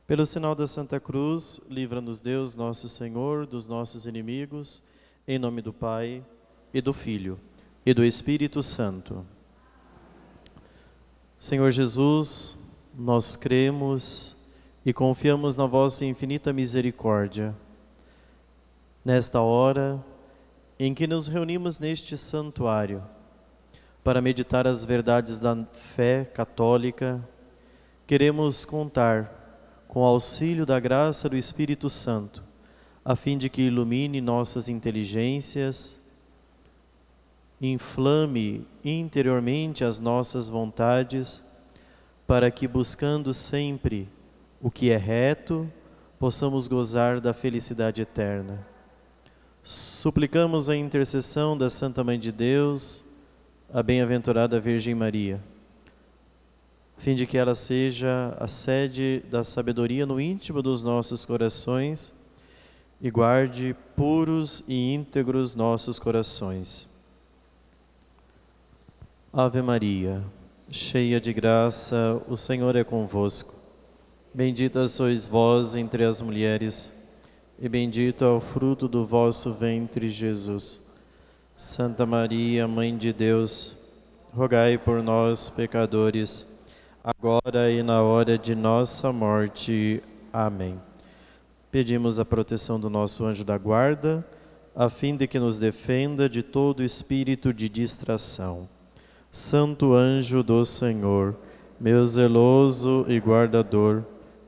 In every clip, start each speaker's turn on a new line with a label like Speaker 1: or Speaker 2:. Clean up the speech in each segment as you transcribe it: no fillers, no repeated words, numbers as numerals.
Speaker 1: Pelo sinal da Santa Cruz, livra-nos Deus, nosso Senhor, dos nossos inimigos, em nome do Pai, e do Filho, e do Espírito Santo. Senhor Jesus, nós cremos e confiamos na vossa infinita misericórdia. Nesta hora em que nos reunimos neste santuário, para meditar as verdades da fé católica, queremos contar com o auxílio da graça do Espírito Santo, a fim de que ilumine nossas inteligências, inflame interiormente as nossas vontades, para que, buscando sempre o que é reto, possamos gozar da felicidade eterna. Suplicamos a intercessão da Santa Mãe de Deus, a bem-aventurada Virgem Maria, a fim de que ela seja a sede da sabedoria no íntimo dos nossos corações e guarde puros e íntegros nossos corações. Ave Maria, cheia de graça, o Senhor é convosco. Bendita sois vós entre as mulheres, e bendito é o fruto do vosso ventre, Jesus. Santa Maria, Mãe de Deus, rogai por nós, pecadores, agora e na hora de nossa morte. Amém. Pedimos a proteção do nosso anjo da guarda, a fim de que nos defenda de todo espírito de distração. Santo anjo do Senhor, meu zeloso e guardador,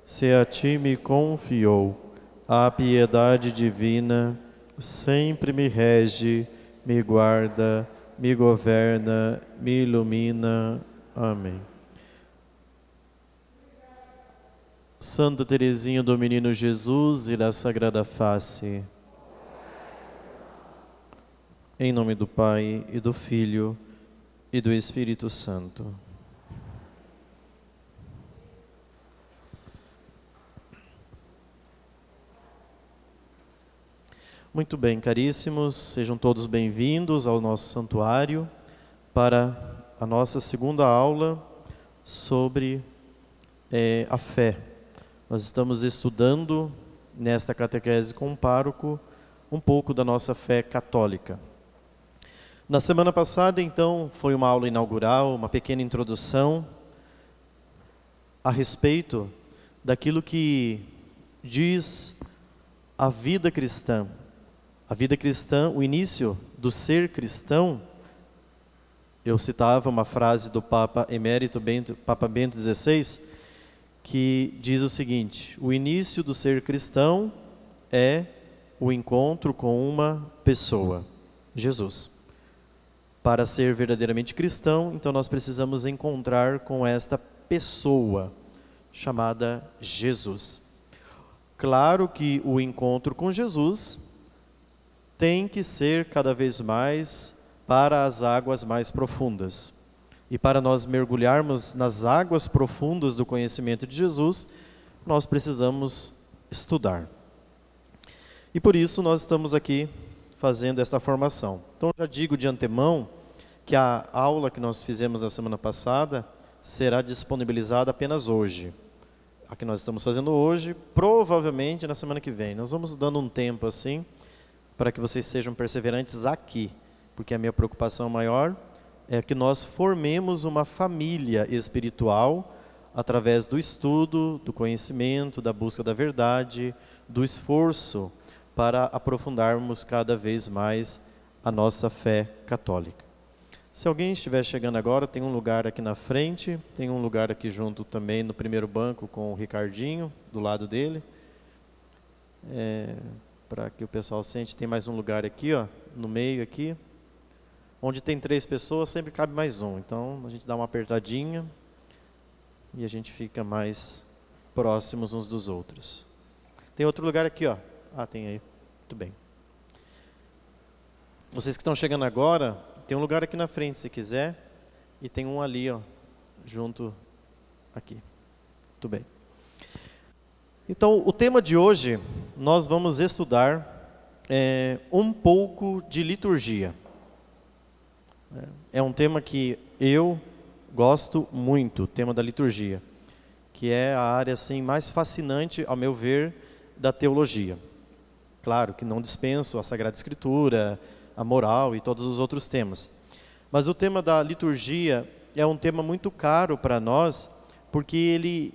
Speaker 1: se a ti me confiou a piedade divina, sempre me rege, me guarda, me governa, me ilumina. Amém. Santa Teresinha do Menino Jesus e da Sagrada Face. Em nome do Pai, e do Filho, e do Espírito Santo. Muito bem, caríssimos, sejam todos bem-vindos ao nosso santuário para a nossa segunda aula sobre a fé. Nós estamos estudando nesta catequese com o pároco um pouco da nossa fé católica. Na semana passada, então, foi uma aula inaugural, uma pequena introdução a respeito daquilo que diz a vida cristã. A vida cristã, o início do ser cristão. Eu citava uma frase do Papa Emérito Papa Bento XVI, que diz o seguinte: o início do ser cristão é o encontro com uma pessoa, Jesus. Para ser verdadeiramente cristão, então nós precisamos encontrar com esta pessoa chamada Jesus. Claro que o encontro com Jesus tem que ser cada vez mais para as águas mais profundas. E para nós mergulharmos nas águas profundas do conhecimento de Jesus, nós precisamos estudar. E por isso nós estamos aqui fazendo esta formação. Então já digo de antemão que a aula que nós fizemos na semana passada será disponibilizada apenas hoje. A que nós estamos fazendo hoje, provavelmente na semana que vem. Nós vamos dando um tempo assim, para que vocês sejam perseverantes aqui, porque a minha preocupação maior é que nós formemos uma família espiritual através do estudo, do conhecimento, da busca da verdade, do esforço para aprofundarmos cada vez mais a nossa fé católica. Se alguém estiver chegando agora, tem um lugar aqui na frente, tem um lugar aqui junto também no primeiro banco com o Ricardinho, do lado dele. Para que o pessoal sente, tem mais um lugar aqui, ó, no meio aqui. Onde tem 3 pessoas, sempre cabe mais um. Então, a gente dá uma apertadinha e a gente fica mais próximos uns dos outros. Tem outro lugar aqui, ó. Ah, tem aí. Muito bem. Vocês que estão chegando agora, tem um lugar aqui na frente, se quiser. E tem um ali, ó, junto aqui. Muito bem. Então, o tema de hoje, nós vamos estudar um pouco de liturgia. É um tema que eu gosto muito, o tema da liturgia, que é a área assim, mais fascinante, ao meu ver, da teologia. Claro que não dispenso a Sagrada Escritura, a moral e todos os outros temas. Mas o tema da liturgia é um tema muito caro para nós, porque ele,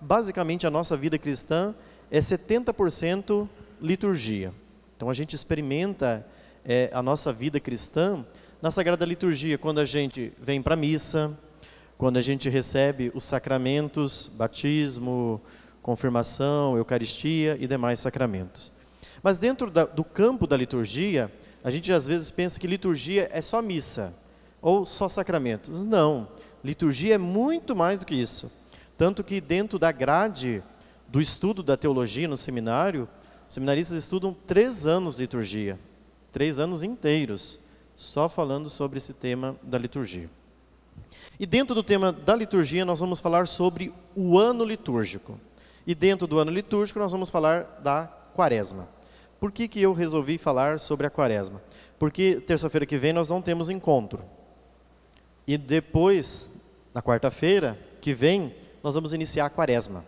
Speaker 1: basicamente a nossa vida cristã é 70% liturgia. Então a gente experimenta a nossa vida cristã na Sagrada Liturgia, quando a gente vem para a missa, quando a gente recebe os sacramentos, batismo, confirmação, Eucaristia e demais sacramentos. Mas dentro do campo da liturgia, a gente às vezes pensa que liturgia é só missa, ou só sacramentos. Não, liturgia é muito mais do que isso. Tanto que dentro da grade do estudo da teologia no seminário, os seminaristas estudam 3 anos de liturgia, 3 anos inteiros, só falando sobre esse tema da liturgia. E dentro do tema da liturgia nós vamos falar sobre o ano litúrgico. E dentro do ano litúrgico nós vamos falar da quaresma. Por que eu resolvi falar sobre a quaresma? Porque terça-feira que vem nós não temos encontro. E depois, na quarta-feira que vem, nós vamos iniciar a quaresma.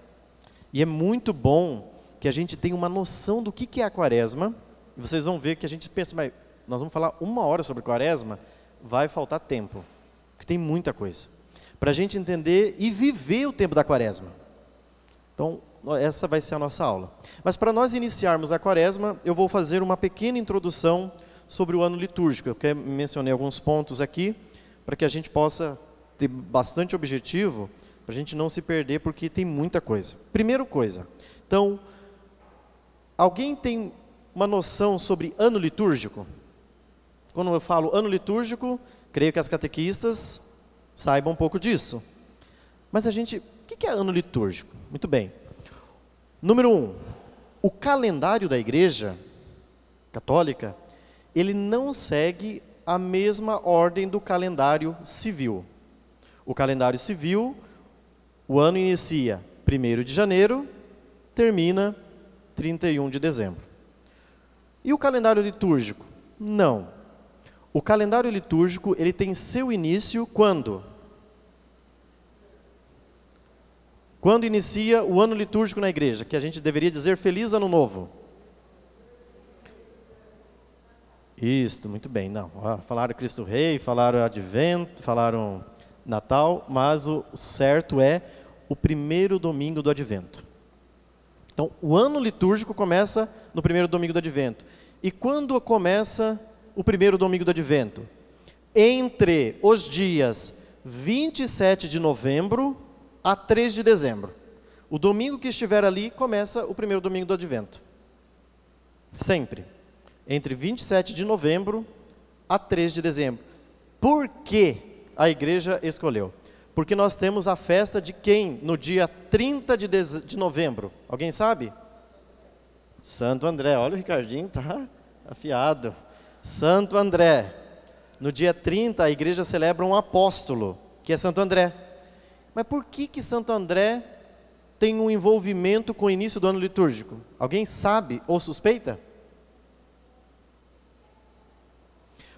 Speaker 1: E é muito bom que a gente tenha uma noção do que é a quaresma. E vocês vão ver que a gente pensa, mas nós vamos falar 1 hora sobre quaresma, vai faltar tempo. Porque tem muita coisa. Para a gente entender e viver o tempo da quaresma. Então, essa vai ser a nossa aula. Mas para nós iniciarmos a quaresma, eu vou fazer uma pequena introdução sobre o ano litúrgico. Eu mencionei alguns pontos aqui, para que a gente possa ter bastante objetivo, para a gente não se perder, porque tem muita coisa. Primeira coisa, então, alguém tem uma noção sobre ano litúrgico? Quando eu falo ano litúrgico, creio que as catequistas saibam um pouco disso. Mas o que é ano litúrgico? Muito bem. Número 1, o calendário da Igreja Católica, ele não segue a mesma ordem do calendário civil. O calendário civil, o ano inicia 1º de janeiro, termina 31 de dezembro. E o calendário litúrgico? Não. O calendário litúrgico, ele tem seu início quando? Quando inicia o ano litúrgico na igreja, que a gente deveria dizer Feliz Ano Novo. Isso, muito bem. Não, falaram Cristo Rei, falaram Advento, falaram Natal, mas o certo é o 1º domingo do Advento. Então, o ano litúrgico começa no 1º domingo do Advento. E quando começa o 1º domingo do Advento? Entre os dias 27 de novembro a 3 de dezembro. O domingo que estiver ali começa o 1º domingo do Advento. Sempre. Entre 27 de novembro a 3 de dezembro. Por que a igreja escolheu? Porque nós temos a festa de quem no dia 30 de novembro? Alguém sabe? Santo André. Olha, o Ricardinho tá afiado. Santo André. No dia 30 a igreja celebra um apóstolo, que é Santo André. Mas por que Santo André tem um envolvimento com o início do ano litúrgico? Alguém sabe ou suspeita?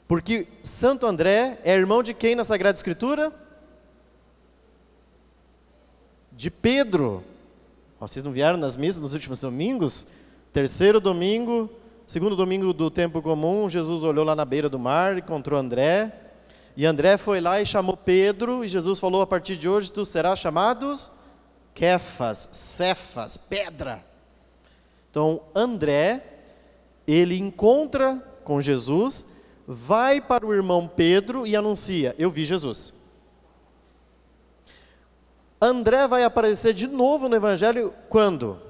Speaker 1: Porque Santo André é irmão de quem na Sagrada Escritura? De Pedro. Vocês não vieram nas missas nos últimos domingos? 3º domingo, 2º domingo do tempo comum, Jesus olhou lá na beira do mar, encontrou André. E André foi lá e chamou Pedro, e Jesus falou, a partir de hoje tu serás chamado Kefas, Cefas, pedra. Então André, ele encontra com Jesus, vai para o irmão Pedro e anuncia, eu vi Jesus. André vai aparecer de novo no Evangelho, quando?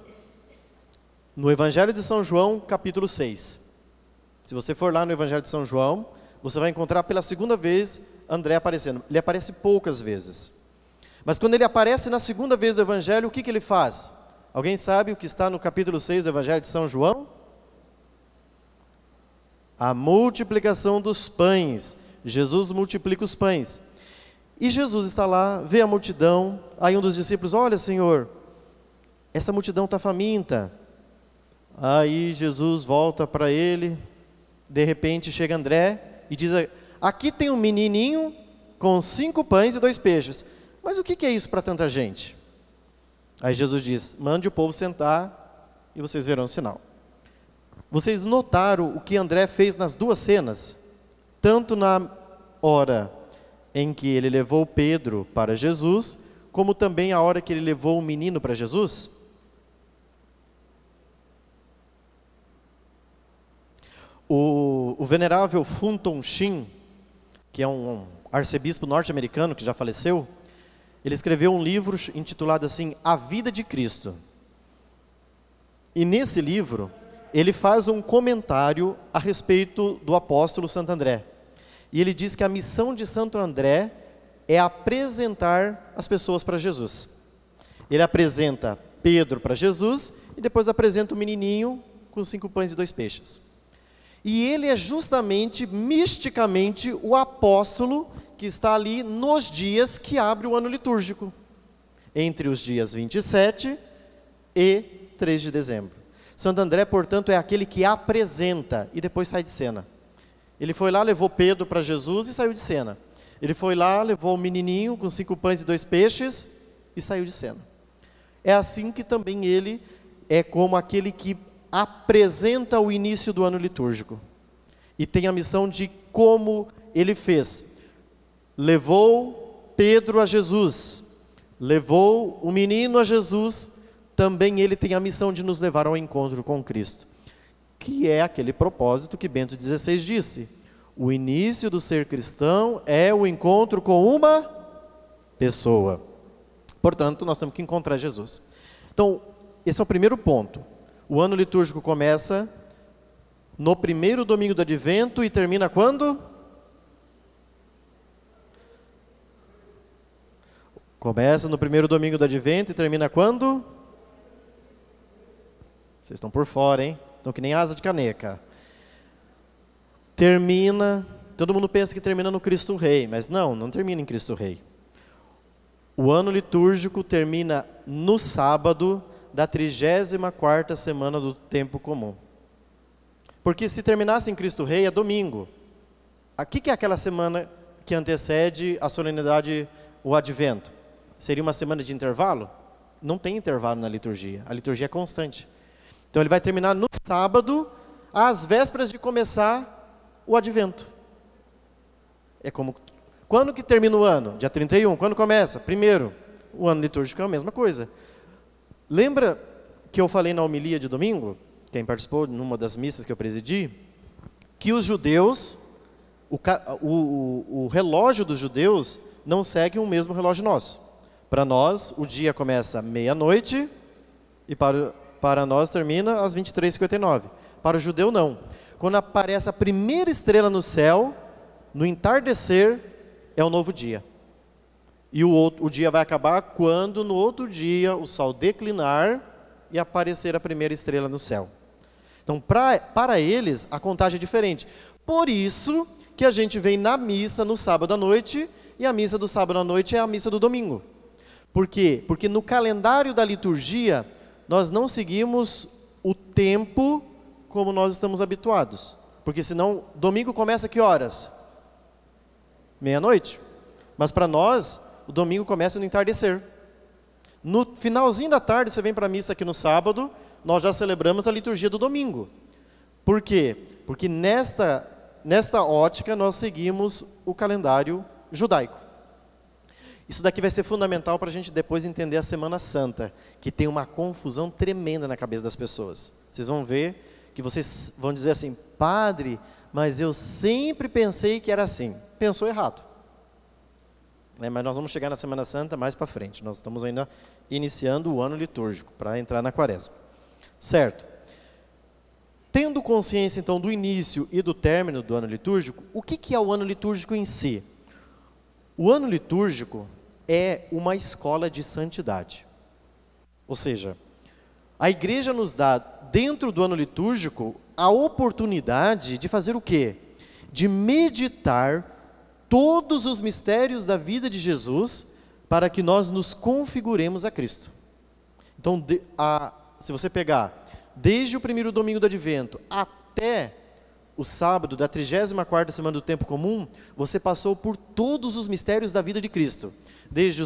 Speaker 1: No Evangelho de São João, capítulo 6. Se você for lá no Evangelho de São João, você vai encontrar pela 2ª vez André aparecendo. Ele aparece poucas vezes. Mas quando ele aparece na 2ª vez do Evangelho, o que ele faz? Alguém sabe o que está no capítulo 6 do Evangelho de São João? A multiplicação dos pães. Jesus multiplica os pães. E Jesus está lá, vê a multidão. Aí um dos discípulos, olha Senhor, essa multidão está faminta. Aí Jesus volta para ele. De repente chega André e diz, aqui tem um menininho com 5 pães e 2 peixes. mas o que é isso para tanta gente? Aí Jesus diz, mande o povo sentar e vocês verão o sinal. Vocês notaram o que André fez nas duas cenas? Tanto na hora em que ele levou Pedro para Jesus, como também a hora que ele levou o menino para Jesus? O venerável Fulton Sheen, que é um arcebispo norte-americano que já faleceu, ele escreveu um livro intitulado assim, A Vida de Cristo. E nesse livro, ele faz um comentário a respeito do apóstolo Santo André. E ele diz que a missão de Santo André é apresentar as pessoas para Jesus. Ele apresenta Pedro para Jesus e depois apresenta o menininho com 5 pães e 2 peixes. E ele é justamente, misticamente, o apóstolo que está ali nos dias que abre o ano litúrgico, entre os dias 27 e 3 de dezembro. Santo André, portanto, é aquele que apresenta e depois sai de cena. Ele foi lá, levou Pedro para Jesus e saiu de cena. Ele foi lá, levou o menininho com 5 pães e 2 peixes e saiu de cena. É assim que também ele é como aquele que apresenta o início do ano litúrgico. E tem a missão de como ele fez. Levou Pedro a Jesus, levou o menino a Jesus, também ele tem a missão de nos levar ao encontro com Cristo. Que é aquele propósito que Bento XVI disse. O início do ser cristão é o encontro com uma pessoa. Portanto, nós temos que encontrar Jesus. Então, esse é o primeiro ponto. O ano litúrgico começa no primeiro domingo do Advento e termina quando? Começa no primeiro domingo do Advento e termina quando? Vocês estão por fora, hein? Estão que nem asa de caneca. Termina, todo mundo pensa que termina no Cristo Rei, mas não termina em Cristo Rei. O ano litúrgico termina no sábado da 34ª semana do tempo comum. Porque se terminasse em Cristo Rei, é domingo. O que é aquela semana que antecede a solenidade, o Advento? Seria uma semana de intervalo? Não tem intervalo na liturgia. A liturgia é constante. Então ele vai terminar no sábado, às vésperas de começar o Advento. É como... Quando que termina o ano? Dia 31. Quando começa? Primeiro. O ano litúrgico é a mesma coisa. Lembra que eu falei na homilia de domingo? Quem participou numa das missas que eu presidi? Que os judeus, o relógio dos judeus não segue o mesmo relógio nosso. Para nós, o dia começa meia-noite e para nós termina às 23h59. Para o judeu, não. Quando aparece a primeira estrela no céu, no entardecer, é o novo dia. E o dia vai acabar quando, no outro dia, o sol declinar e aparecer a primeira estrela no céu. Então, para eles, a contagem é diferente. Por isso que a gente vem na missa no sábado à noite, e a missa do sábado à noite é a missa do domingo. Por quê? Porque no calendário da liturgia, nós não seguimos o tempo como nós estamos habituados. Porque senão, domingo começa a que horas? Meia-noite. Mas para nós, o domingo começa no entardecer. No finalzinho da tarde, você vem para a missa aqui no sábado, nós já celebramos a liturgia do domingo. Por quê? Porque nesta ótica nós seguimos o calendário judaico. Isso daqui vai ser fundamental para a gente depois entender a Semana Santa, que tem uma confusão tremenda na cabeça das pessoas. Vocês vão ver que vocês vão dizer assim, padre, mas eu sempre pensei que era assim. Pensou errado. Mas nós vamos chegar na Semana Santa mais para frente. Nós estamos ainda iniciando o ano litúrgico, para entrar na quaresma. Certo. Tendo consciência, então, do início e do término do ano litúrgico, o que é o ano litúrgico em si? O ano litúrgico é uma escola de santidade. Ou seja, a igreja nos dá, dentro do ano litúrgico, a oportunidade de fazer o quê? De meditar todos os mistérios da vida de Jesus para que nós nos configuremos a Cristo. Então, se você pegar desde o primeiro domingo do Advento até o sábado da 34ª semana do tempo comum, você passou por todos os mistérios da vida de Cristo. desde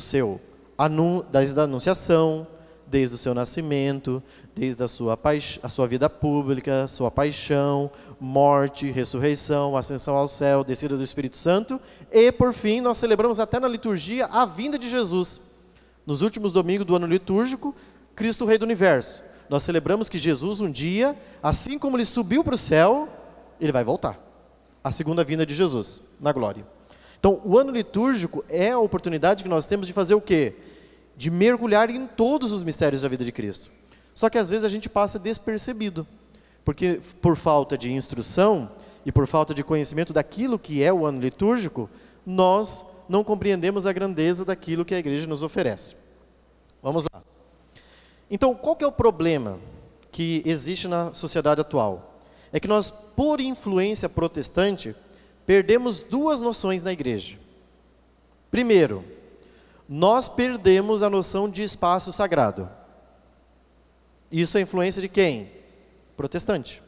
Speaker 1: desde a anunciação, desde o seu nascimento, desde a sua vida pública, sua paixão, morte, ressurreição, ascensão ao céu, descida do Espírito Santo, e por fim nós celebramos até na liturgia a vinda de Jesus. Nos últimos domingos do ano litúrgico, Cristo Rei do Universo. Nós celebramos que Jesus um dia, assim como ele subiu para o céu, ele vai voltar. A segunda vinda de Jesus, na glória. Então, o ano litúrgico é a oportunidade que nós temos de fazer o quê? De mergulhar em todos os mistérios da vida de Cristo. Só que às vezes a gente passa despercebido, porque por falta de instrução e por falta de conhecimento daquilo que é o ano litúrgico, nós não compreendemos a grandeza daquilo que a igreja nos oferece. Vamos lá. Então, qual que é o problema que existe na sociedade atual? É que nós, por influência protestante, perdemos duas noções na igreja. Primeiro, nós perdemos a noção de espaço sagrado. Isso é influência de quem? Protestante.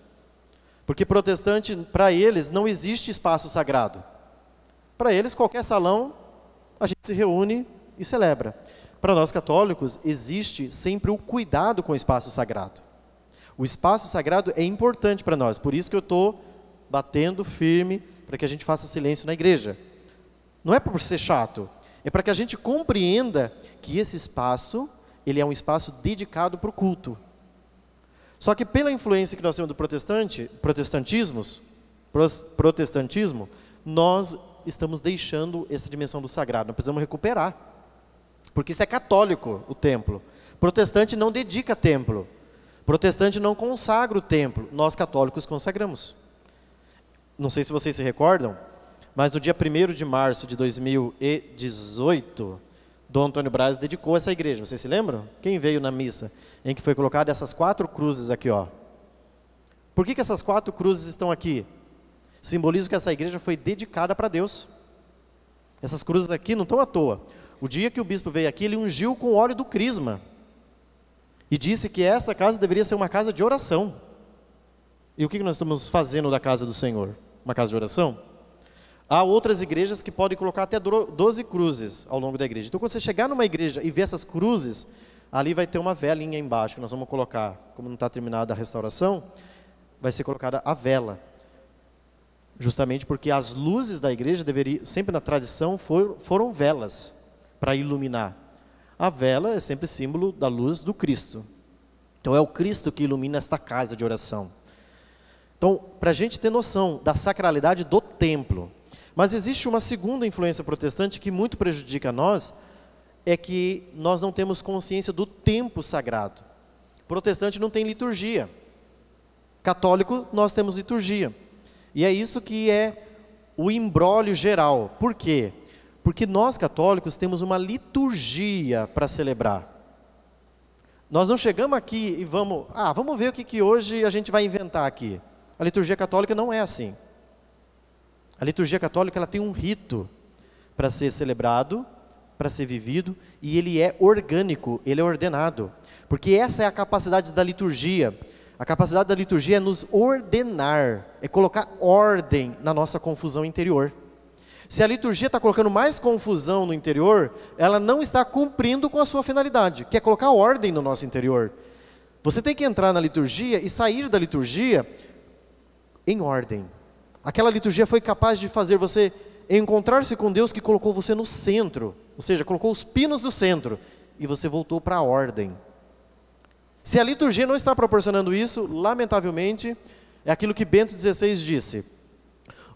Speaker 1: Porque protestante, para eles, não existe espaço sagrado. Para eles, qualquer salão, a gente se reúne e celebra. Para nós católicos, existe sempre o cuidado com o espaço sagrado. O espaço sagrado é importante para nós, por isso que eu estou batendo firme para que a gente faça silêncio na igreja. Não é por ser chato, é para que a gente compreenda que esse espaço, ele é um espaço dedicado para o culto. Só que pela influência que nós temos do protestantismo, nós estamos deixando essa dimensão do sagrado, nós precisamos recuperar. Porque isso é católico, o templo. Protestante não dedica templo. Protestante não consagra o templo. Nós católicos consagramos. Não sei se vocês se recordam, mas no dia 1º de março de 2018, Dom Antônio Braz dedicou essa igreja. Vocês se lembram? Quem veio na missa em que foi colocada essas 4 cruzes aqui, ó? Por que essas 4 cruzes estão aqui? Simboliza que essa igreja foi dedicada para Deus. Essas cruzes aqui não estão à toa. O dia que o bispo veio aqui, ele ungiu com óleo do crisma. E disse que essa casa deveria ser uma casa de oração. E o que nós estamos fazendo da casa do Senhor? Uma casa de oração? Há outras igrejas que podem colocar até 12 cruzes ao longo da igreja. Então, quando você chegar numa igreja e ver essas cruzes, ali vai ter uma velinha embaixo, que nós vamos colocar. Como não está terminada a restauração, vai ser colocada a vela. Justamente porque as luzes da igreja sempre na tradição foram velas para iluminar. A vela é sempre símbolo da luz do Cristo. Então é o Cristo que ilumina esta casa de oração. Então, para a gente ter noção da sacralidade do templo. Mas existe uma segunda influência protestante que muito prejudica nós, é que nós não temos consciência do tempo sagrado. Protestante não tem liturgia. Católico, nós temos liturgia. E é isso que é o imbróglio geral. Por quê? Porque nós católicos temos uma liturgia para celebrar. Nós não chegamos aqui e vamos ver o que hoje a gente vai inventar aqui. A liturgia católica não é assim. A liturgia católica ela tem um rito para ser celebrado, para ser vivido, e ele é orgânico, ele é ordenado. Porque essa é a capacidade da liturgia. A capacidade da liturgia é nos ordenar, é colocar ordem na nossa confusão interior. Se a liturgia está colocando mais confusão no interior, ela não está cumprindo com a sua finalidade, que é colocar ordem no nosso interior. Você tem que entrar na liturgia e sair da liturgia em ordem. Aquela liturgia foi capaz de fazer você encontrar-se com Deus que colocou você no centro, ou seja, colocou os pinos do centro, e você voltou para a ordem. Se a liturgia não está proporcionando isso, lamentavelmente, é aquilo que Bento XVI disse.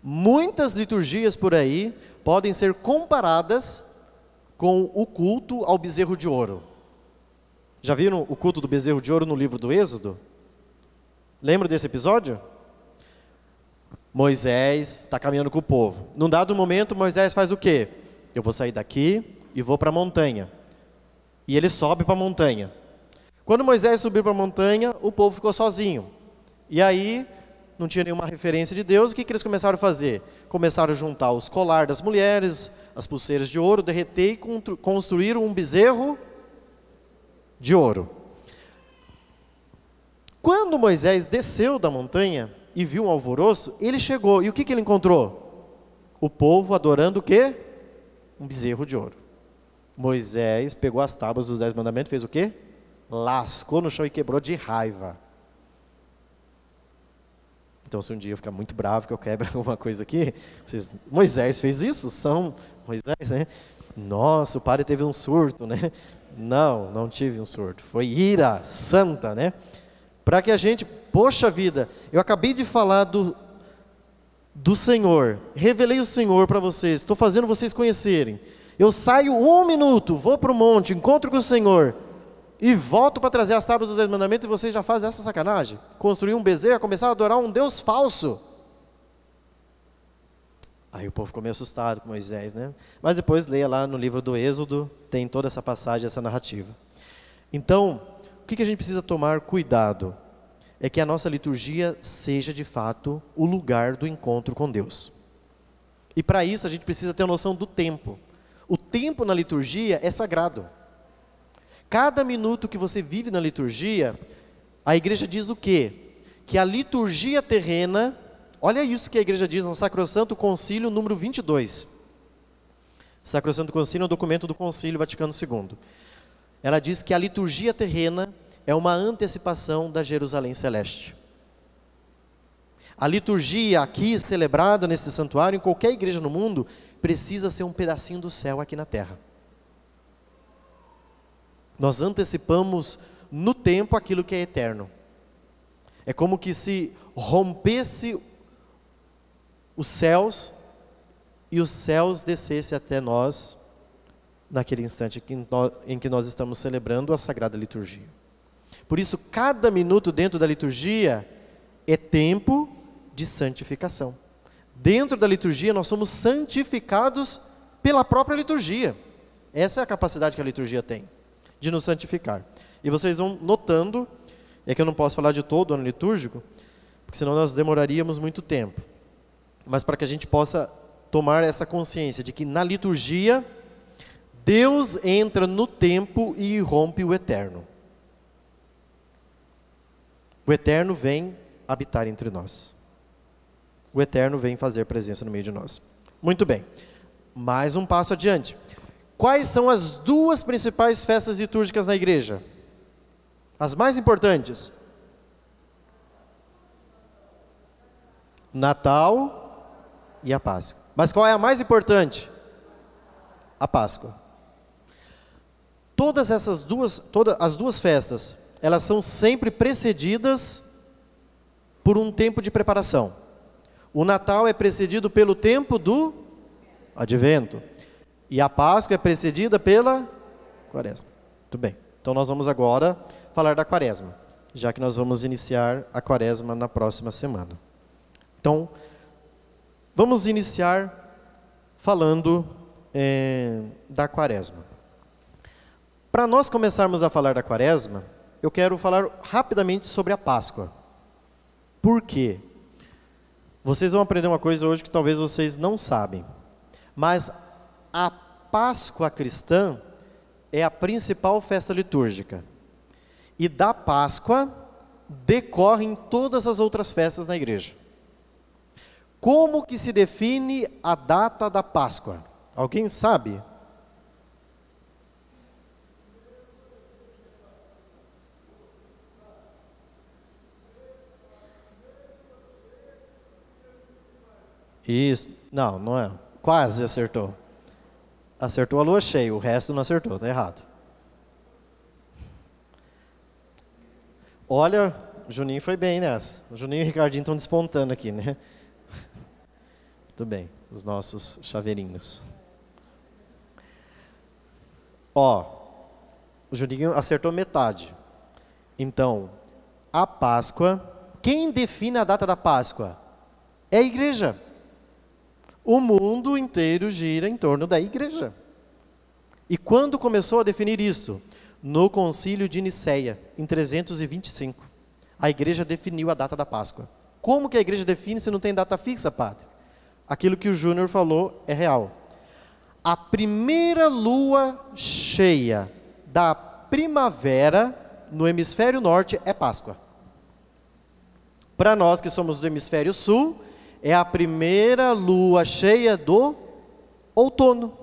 Speaker 1: Muitas liturgias por aí podem ser comparadas com o culto ao bezerro de ouro. Já viram o culto do bezerro de ouro no livro do Êxodo? Lembra desse episódio? Moisés está caminhando com o povo. Num dado momento, Moisés faz o quê? Eu vou sair daqui e vou para a montanha. E ele sobe para a montanha. Quando Moisés subiu para a montanha, o povo ficou sozinho. E aí, não tinha nenhuma referência de Deus, o que eles começaram a fazer? Começaram a juntar os colar das mulheres, as pulseiras de ouro, derreter e construíram um bezerro de ouro. Quando Moisés desceu da montanha e viu um alvoroço, ele chegou, e o que ele encontrou? O povo adorando o quê? Um bezerro de ouro. Moisés pegou as tábuas dos 10 mandamentos e fez o quê? Lascou no chão e quebrou de raiva. Então, se um dia eu ficar muito bravo que eu quebro alguma coisa aqui, Moisés fez isso? Moisés, né? Nossa, o padre teve um surto, né? Não tive um surto. Foi ira santa, né? Para que a gente, poxa vida, eu acabei de falar do Senhor, revelei o Senhor para vocês, estou fazendo vocês conhecerem. Eu saio 1 minuto, vou para o monte, encontro com o Senhor e volto para trazer as tábuas dos 10 mandamentos e vocês já fazem essa sacanagem? Construir um bezerro, começar a adorar um Deus falso. Aí o povo ficou meio assustado com Moisés, né? Mas depois leia lá no livro do Êxodo, tem toda essa passagem, essa narrativa. Então, o que a gente precisa tomar cuidado? É que a nossa liturgia seja de fato o lugar do encontro com Deus. E para isso a gente precisa ter a noção do tempo. O tempo na liturgia é sagrado. Cada minuto que você vive na liturgia, a igreja diz o quê? Que a liturgia terrena, olha isso que a igreja diz no Sacrosanto Concílio número 22. Sacrosanto Concílio é um documento do Concílio Vaticano II. Ela diz que a liturgia terrena é uma antecipação da Jerusalém Celeste. A liturgia aqui celebrada nesse santuário, em qualquer igreja no mundo, precisa ser um pedacinho do céu aqui na terra. Nós antecipamos no tempo aquilo que é eterno. É como que se rompesse os céus e os céus descessem até nós naquele instante em que nós estamos celebrando a Sagrada Liturgia. Por isso, cada minuto dentro da liturgia é tempo de santificação. Dentro da liturgia, nós somos santificados pela própria liturgia. Essa é a capacidade que a liturgia tem, de nos santificar. E vocês vão notando, é que eu não posso falar de todo o ano litúrgico, porque senão nós demoraríamos muito tempo. Mas para que a gente possa tomar essa consciência de que na liturgia, Deus entra no tempo e rompe o eterno. O eterno vem habitar entre nós. O eterno vem fazer presença no meio de nós. Muito bem. Mais um passo adiante. Quais são as 2 principais festas litúrgicas na igreja? As mais importantes? Natal e a Páscoa. Mas qual é a mais importante? A Páscoa. Todas as duas festas, elas são sempre precedidas por um tempo de preparação. O Natal é precedido pelo tempo do Advento. E a Páscoa é precedida pela Quaresma. Muito bem. Então nós vamos agora falar da Quaresma, já que nós vamos iniciar a Quaresma na próxima semana. Então, vamos iniciar falando da Quaresma. Para nós começarmos a falar da Quaresma, eu quero falar rapidamente sobre a Páscoa. Por quê? Vocês vão aprender uma coisa hoje que talvez vocês não sabem. Mas a Páscoa cristã é a principal festa litúrgica. E da Páscoa decorrem todas as outras festas na igreja. Como que se define a data da Páscoa? Alguém sabe? Isso, não é. Quase acertou. Acertou a lua cheia, o resto não acertou, está errado. Olha, o Juninho foi bem nessa. O Juninho e o Ricardinho estão despontando aqui, né? Muito bem, os nossos chaveirinhos. Ó, o Juninho acertou metade. Então, a Páscoa, quem define a data da Páscoa? É a igreja. O mundo inteiro gira em torno da igreja. E quando começou a definir isso? No Concílio de Nicéia, em 325. A igreja definiu a data da Páscoa. Como que a igreja define se não tem data fixa, padre? Aquilo que o Júnior falou é real. A primeira lua cheia da primavera no hemisfério norte é Páscoa. Para nós que somos do hemisfério sul, é a primeira lua cheia do outono.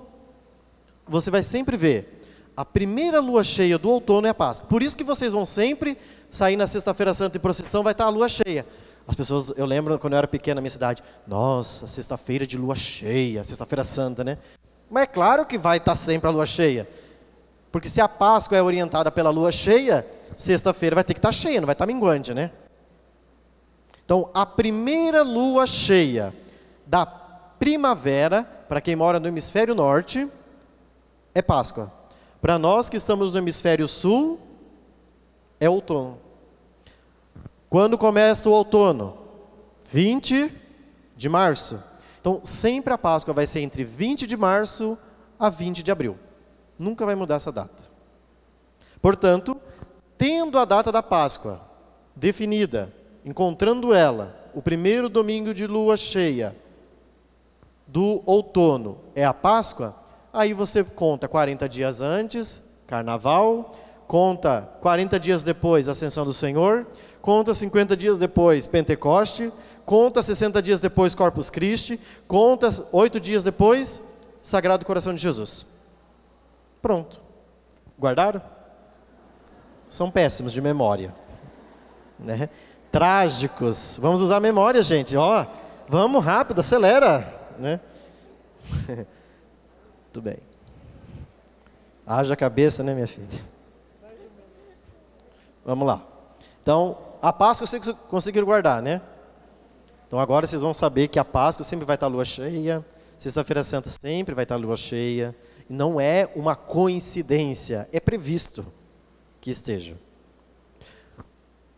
Speaker 1: você vai sempre ver, a primeira lua cheia do outono é a Páscoa. Por isso que vocês vão sempre sair na Sexta-feira Santa em procissão, vai estar a lua cheia. As pessoas, eu lembro quando eu era pequeno na minha cidade, nossa, sexta-feira de lua cheia, Sexta-feira Santa, né? Mas é claro que vai estar sempre a lua cheia. Porque se a Páscoa é orientada pela lua cheia, sexta-feira vai ter que estar cheia, não vai estar minguante, né? Então, a primeira lua cheia da primavera, para quem mora no hemisfério norte, é Páscoa. Para nós que estamos no hemisfério sul, é outono. Quando começa o outono? 20 de março. Então, sempre a Páscoa vai ser entre 20 de março a 20 de abril. Nunca vai mudar essa data. Portanto, tendo a data da Páscoa definida, encontrando ela, o primeiro domingo de lua cheia do outono é a Páscoa, aí você conta 40 dias antes, Carnaval, conta 40 dias depois, Ascensão do Senhor, conta 50 dias depois, Pentecoste, conta 60 dias depois, Corpus Christi, conta 8 dias depois, Sagrado Coração de Jesus. Pronto. Guardaram? São péssimos de memória, né? Trágicos. Vamos usar a memória, gente. Ó, vamos rápido, acelera, né? Tudo bem. Haja cabeça, né, minha filha? Vamos lá. Então, a Páscoa vocês conseguiram guardar, né? Então agora vocês vão saber que a Páscoa sempre vai estar lua cheia, Sexta-feira Santa sempre vai estar lua cheia. E não é uma coincidência, é previsto que esteja.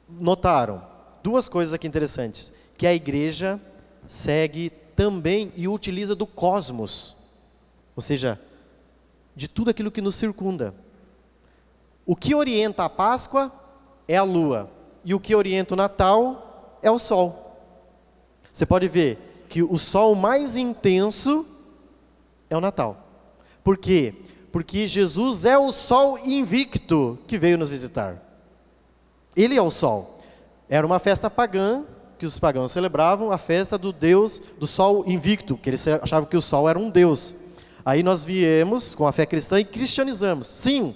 Speaker 1: Notaram duas coisas aqui interessantes, que a igreja segue também e utiliza do cosmos, ou seja, de tudo aquilo que nos circunda. O que orienta a Páscoa é a lua, e o que orienta o Natal é o sol. Você pode ver que o sol mais intenso é o Natal. Por quê? Porque Jesus é o sol invicto que veio nos visitar. Ele é o sol. Era uma festa pagã, que os pagãos celebravam, a festa do Deus, do sol invicto, que eles achavam que o sol era um Deus. Aí nós viemos com a fé cristã e cristianizamos. Sim,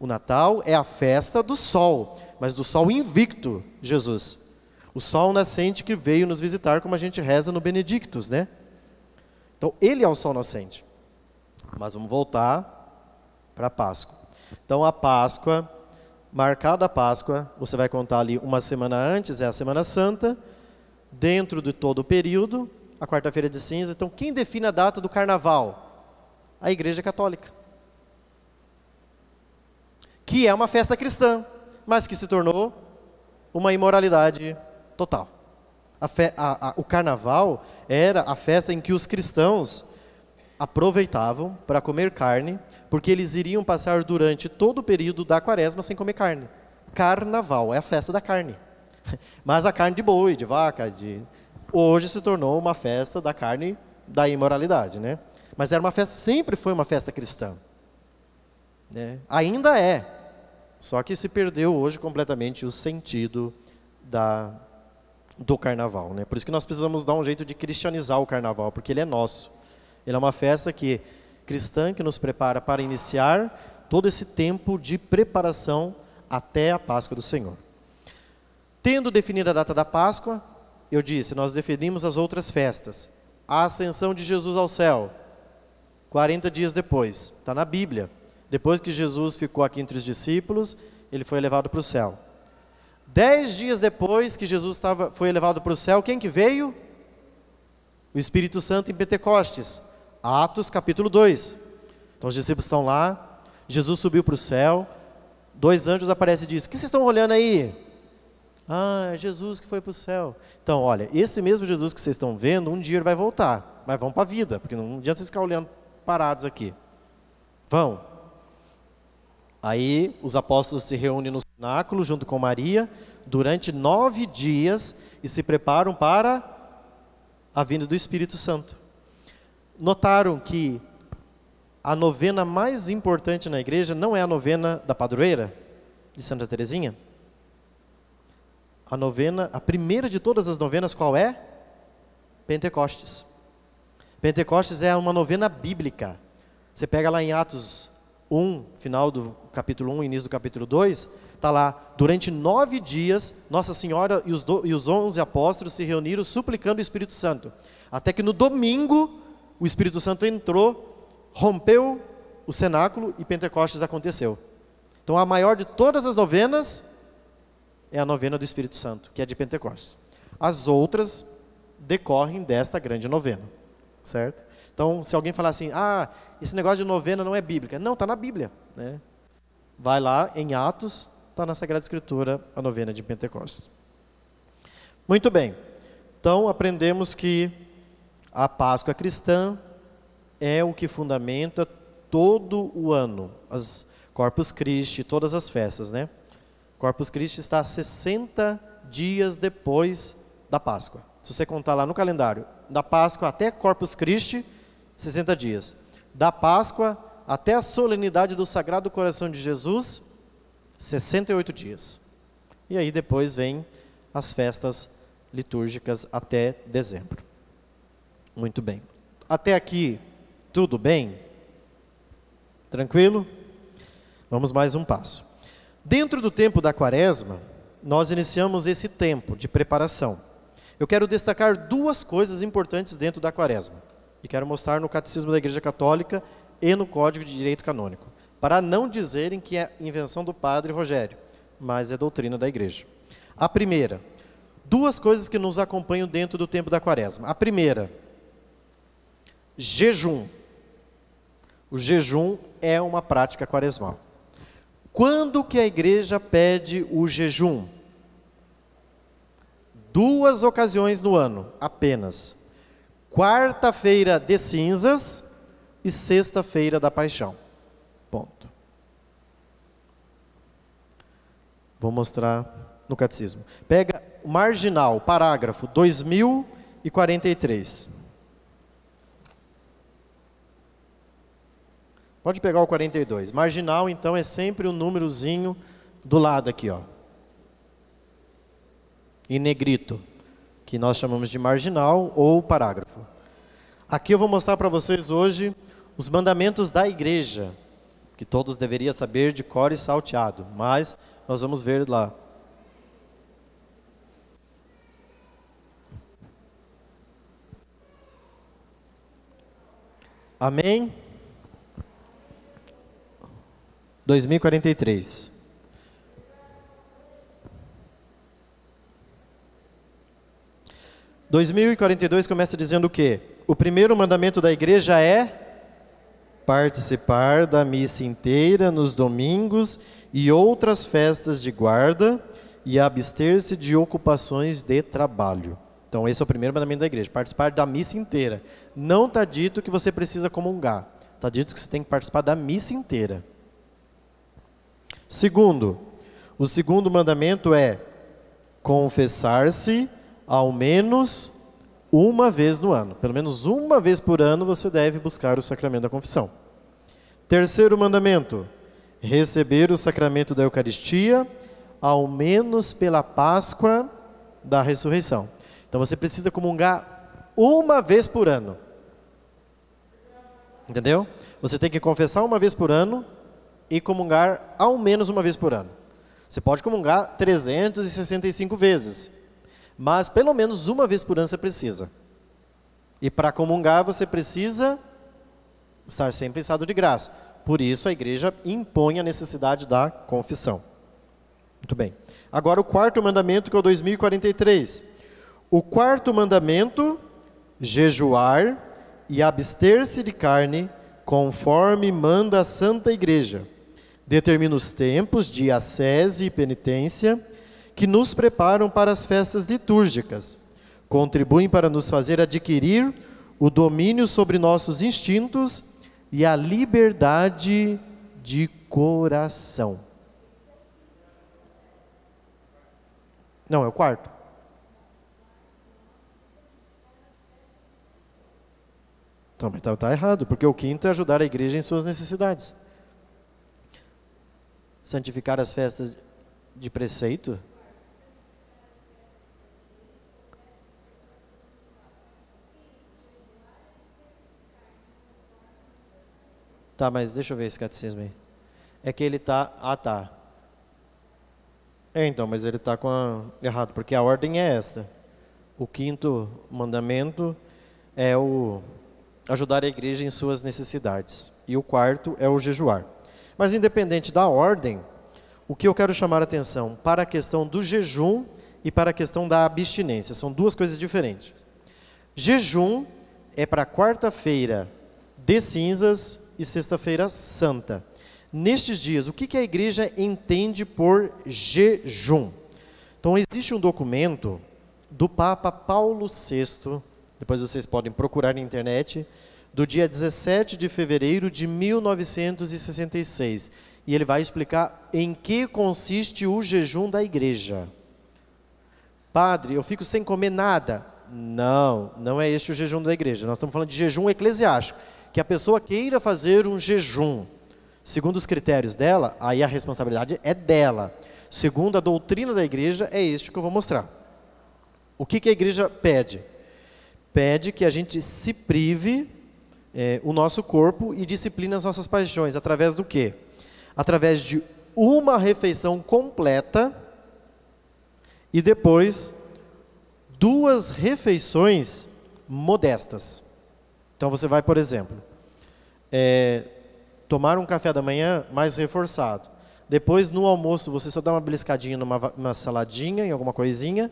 Speaker 1: o Natal é a festa do sol, mas do sol invicto, Jesus. O sol nascente que veio nos visitar, como a gente reza no Benedictus, né? Então, ele é o sol nascente. Mas vamos voltar para a Páscoa. Então, a Páscoa, marcada a Páscoa, você vai contar ali uma semana antes, é a Semana Santa, dentro de todo o período, a quarta-feira de cinza. Então, quem define a data do Carnaval? A Igreja Católica. Que é uma festa cristã, mas que se tornou uma imoralidade total. O Carnaval era a festa em que os cristãos aproveitavam para comer carne, porque eles iriam passar durante todo o período da quaresma sem comer carne. Carnaval é a festa da carne. Mas a carne de boi, de vaca, hoje se tornou uma festa da carne da imoralidade, né? Mas era uma festa, sempre foi uma festa cristã, né? Ainda é, só que se perdeu hoje completamente o sentido do carnaval, né? Por isso que nós precisamos dar um jeito de cristianizar o carnaval, porque ele é nosso. Ele é uma festa cristã que nos prepara para iniciar todo esse tempo de preparação até a Páscoa do Senhor. Tendo definido a data da Páscoa, eu disse, nós definimos as outras festas. A ascensão de Jesus ao céu, 40 dias depois, está na Bíblia. Depois que Jesus ficou aqui entre os discípulos, ele foi elevado para o céu. 10 dias depois que Jesus foi elevado para o céu, quem que veio? O Espírito Santo em Pentecostes. Atos capítulo 2. Então os discípulos estão lá, Jesus subiu para o céu, 2 anjos aparecem e dizem, o que vocês estão olhando aí? Ah, é Jesus que foi para o céu. Então, olha, esse mesmo Jesus que vocês estão vendo, um dia ele vai voltar, mas vão para a vida, porque não adianta vocês ficar olhando parados aqui. Vão. Aí os apóstolos se reúnem no cenáculo junto com Maria, durante 9 dias, e se preparam para a vinda do Espírito Santo. Notaram que a novena mais importante na igreja não é a novena da padroeira, de Santa Teresinha? A primeira de todas as novenas, qual é? Pentecostes. Pentecostes é uma novena bíblica. Você pega lá em Atos 1, final do capítulo 1, início do capítulo 2, está lá, durante 9 dias, Nossa Senhora e os 11 apóstolos se reuniram suplicando o Espírito Santo. Até que no domingo, o Espírito Santo entrou, rompeu o cenáculo e Pentecostes aconteceu. Então a maior de todas as novenas é a novena do Espírito Santo, que é de Pentecostes. As outras decorrem desta grande novena, certo? Então, se alguém falar assim, esse negócio de novena não é bíblica. Não, está na Bíblia, né? Vai lá em Atos, está na Sagrada Escritura a novena de Pentecostes. Muito bem, então aprendemos que a Páscoa cristã é o que fundamenta todo o ano, as Corpus Christi, todas as festas, né? Corpus Christi está 60 dias depois da Páscoa. Se você contar lá no calendário, da Páscoa até Corpus Christi, 60 dias. Da Páscoa até a solenidade do Sagrado Coração de Jesus, 68 dias. E aí depois vem as festas litúrgicas até dezembro. Muito bem. Até aqui, tudo bem? Tranquilo? Vamos mais um passo. Dentro do tempo da Quaresma, nós iniciamos esse tempo de preparação. Eu quero destacar 2 coisas importantes dentro da Quaresma. E quero mostrar no Catecismo da Igreja Católica e no Código de Direito Canônico. Para não dizerem que é invenção do Padre Rogério, mas é doutrina da Igreja. A primeira, 2 coisas que nos acompanham dentro do tempo da Quaresma. A primeira, jejum. O jejum é uma prática quaresmal. Quando que a Igreja pede o jejum? 2 ocasiões no ano, apenas. Quarta-feira de cinzas e sexta-feira da paixão. Ponto. Vou mostrar no catecismo. Pega o marginal, parágrafo 2043. Pode pegar o 42. Marginal, então, é sempre um númerozinho do lado aqui, ó. Em negrito, que nós chamamos de marginal ou parágrafo. Aqui eu vou mostrar para vocês hoje os mandamentos da Igreja, que todos deveriam saber de cor e salteado, mas nós vamos ver lá. Amém? 2043. (2042) começa dizendo o quê? O primeiro mandamento da Igreja é participar da missa inteira nos domingos e outras festas de guarda e abster-se de ocupações de trabalho. Então esse é o primeiro mandamento da Igreja, participar da missa inteira. Não está dito que você precisa comungar, está dito que você tem que participar da missa inteira. Segundo, o segundo mandamento é confessar-se ao menos uma vez no ano. Pelo menos uma vez por ano você deve buscar o sacramento da confissão. Terceiro mandamento, receber o sacramento da Eucaristia, ao menos pela Páscoa da ressurreição. Então você precisa comungar uma vez por ano. Entendeu? Você tem que confessar uma vez por ano e comungar ao menos uma vez por ano. Você pode comungar 365 vezes, mas pelo menos uma vez por ano você precisa. E para comungar você precisa estar sempre em estado de graça. Por isso a Igreja impõe a necessidade da confissão. Muito bem. Agora o quarto mandamento, que é o 2043. O quarto mandamento, jejuar e abster-se de carne, conforme manda a Santa Igreja. Determina os tempos de ascese e penitência que nos preparam para as festas litúrgicas. Contribuem para nos fazer adquirir o domínio sobre nossos instintos e a liberdade de coração. Não, é o quarto. Então, mas está errado, porque o quinto é ajudar a Igreja em suas necessidades. Santificar as festas de preceito. Tá, mas deixa eu ver esse catecismo aí. É que ele está... Ah, tá. Então, mas ele está errado, porque a ordem é esta. O 5º mandamento é o ajudar a igreja em suas necessidades. E o 4º é o jejuar. Mas independente da ordem, o que eu quero chamar a atenção para a questão do jejum e para a questão da abstinência. São duas coisas diferentes. Jejum é para quarta-feira de cinzas e sexta-feira santa. Nestes dias, o que a igreja entende por jejum? Então, existe um documento do Papa Paulo VI, depois vocês podem procurar na internet, do dia 17 de fevereiro de 1966. E ele vai explicar em que consiste o jejum da igreja. Padre, eu fico sem comer nada. Não, não é este o jejum da igreja. Nós estamos falando de jejum eclesiástico. Que a pessoa queira fazer um jejum, segundo os critérios dela, aí a responsabilidade é dela. Segundo a doutrina da igreja, é este que eu vou mostrar. O que a igreja pede? Pede que a gente se prive o nosso corpo e discipline as nossas paixões. Através do quê? Através de uma refeição completa e depois 2 refeições modestas. Então você vai, por exemplo, tomar um café da manhã mais reforçado. Depois, no almoço, você só dá uma beliscadinha numa saladinha, em alguma coisinha,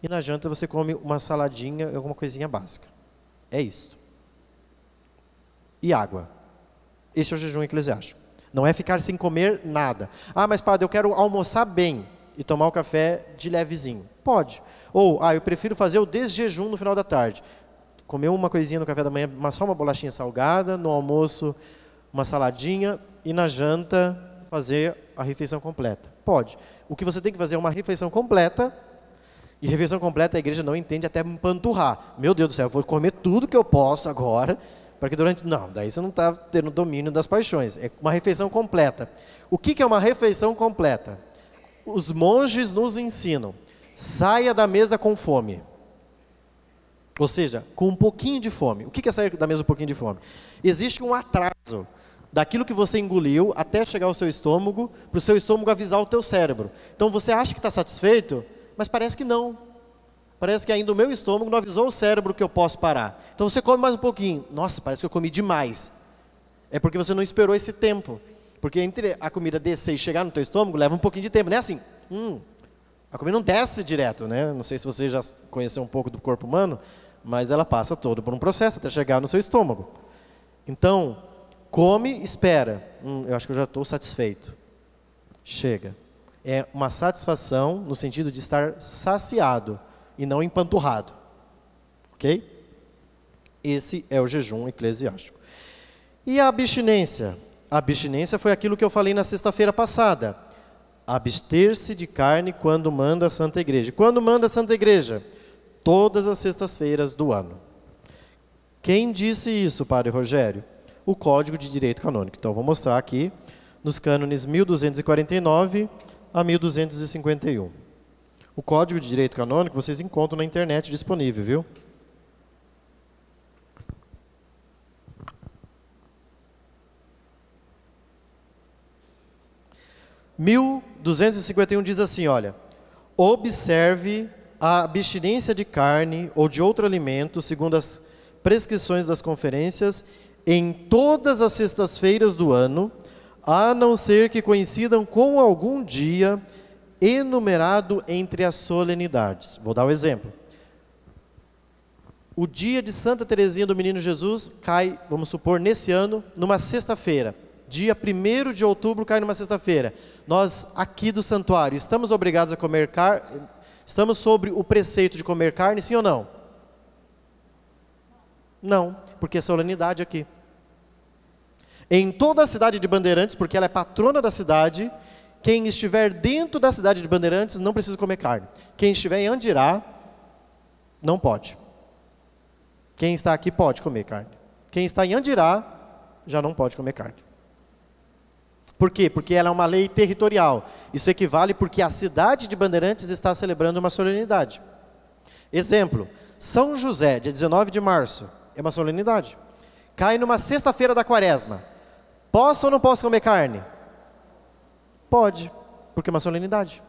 Speaker 1: e na janta você come uma saladinha e alguma coisinha básica. É isso. E água. Esse é o jejum eclesiástico. Não é ficar sem comer nada. Ah, mas padre, eu quero almoçar bem e tomar o café de levezinho. Pode. Ou, eu prefiro fazer o desjejum no final da tarde. Comer uma coisinha no café da manhã, só uma bolachinha salgada, no almoço uma saladinha e na janta fazer a refeição completa. Pode. O que você tem que fazer é uma refeição completa, e refeição completa a igreja não entende até empanturrar. Meu Deus do céu, eu vou comer tudo que eu posso agora, para que durante... Não, daí você não está tendo domínio das paixões. É uma refeição completa. O que é uma refeição completa? Os monges nos ensinam. Saia da mesa com fome. Ou seja, com um pouquinho de fome. O que é sair da mesa com um pouquinho de fome? Existe um atraso daquilo que você engoliu até chegar ao seu estômago, para o seu estômago avisar o teu cérebro. Então você acha que está satisfeito, mas parece que não. Parece que ainda o meu estômago não avisou o cérebro que eu posso parar. Então você come mais um pouquinho. Nossa, parece que eu comi demais. É porque você não esperou esse tempo. Porque entre a comida descer e chegar no teu estômago, leva um pouquinho de tempo. Não é assim, a comida não desce direto, né? Não sei se você já conheceu um pouco do corpo humano, mas ela passa todo por um processo até chegar no seu estômago. Então, come, espera. Eu acho que eu já estou satisfeito. Chega. É uma satisfação no sentido de estar saciado e não empanturrado. Ok? Esse é o jejum eclesiástico. E a abstinência? A abstinência foi aquilo que eu falei na sexta-feira passada. Abster-se de carne quando manda a Santa Igreja. Quando manda a Santa Igreja? Todas as sextas-feiras do ano. Quem disse isso, Padre Rogério? O Código de Direito Canônico. Então, vou mostrar aqui nos cânones 1249 a 1251. O Código de Direito Canônico vocês encontram na internet disponível, viu? – 1251 diz assim, olha, observe a abstinência de carne ou de outro alimento, segundo as prescrições das conferências, em todas as sextas-feiras do ano, a não ser que coincidam com algum dia enumerado entre as solenidades. Vou dar um exemplo. O dia de Santa Teresinha do Menino Jesus cai, vamos supor, nesse ano, numa sexta-feira. Dia 1º de outubro cai numa sexta-feira. Nós, aqui do santuário, estamos obrigados a comer carne? Estamos sobre o preceito de comer carne, sim ou não? Não, porque é solenidade aqui. Em toda a cidade de Bandeirantes, porque ela é patrona da cidade, quem estiver dentro da cidade de Bandeirantes não precisa comer carne. Quem estiver em Andirá, não pode. Quem está aqui pode comer carne. Quem está em Andirá, já não pode comer carne. Por quê? Porque ela é uma lei territorial. Isso equivale porque a cidade de Bandeirantes está celebrando uma solenidade. Exemplo, São José, dia 19 de março, é uma solenidade. Cai numa sexta-feira da quaresma. Posso ou não posso comer carne? Pode, porque é uma solenidade.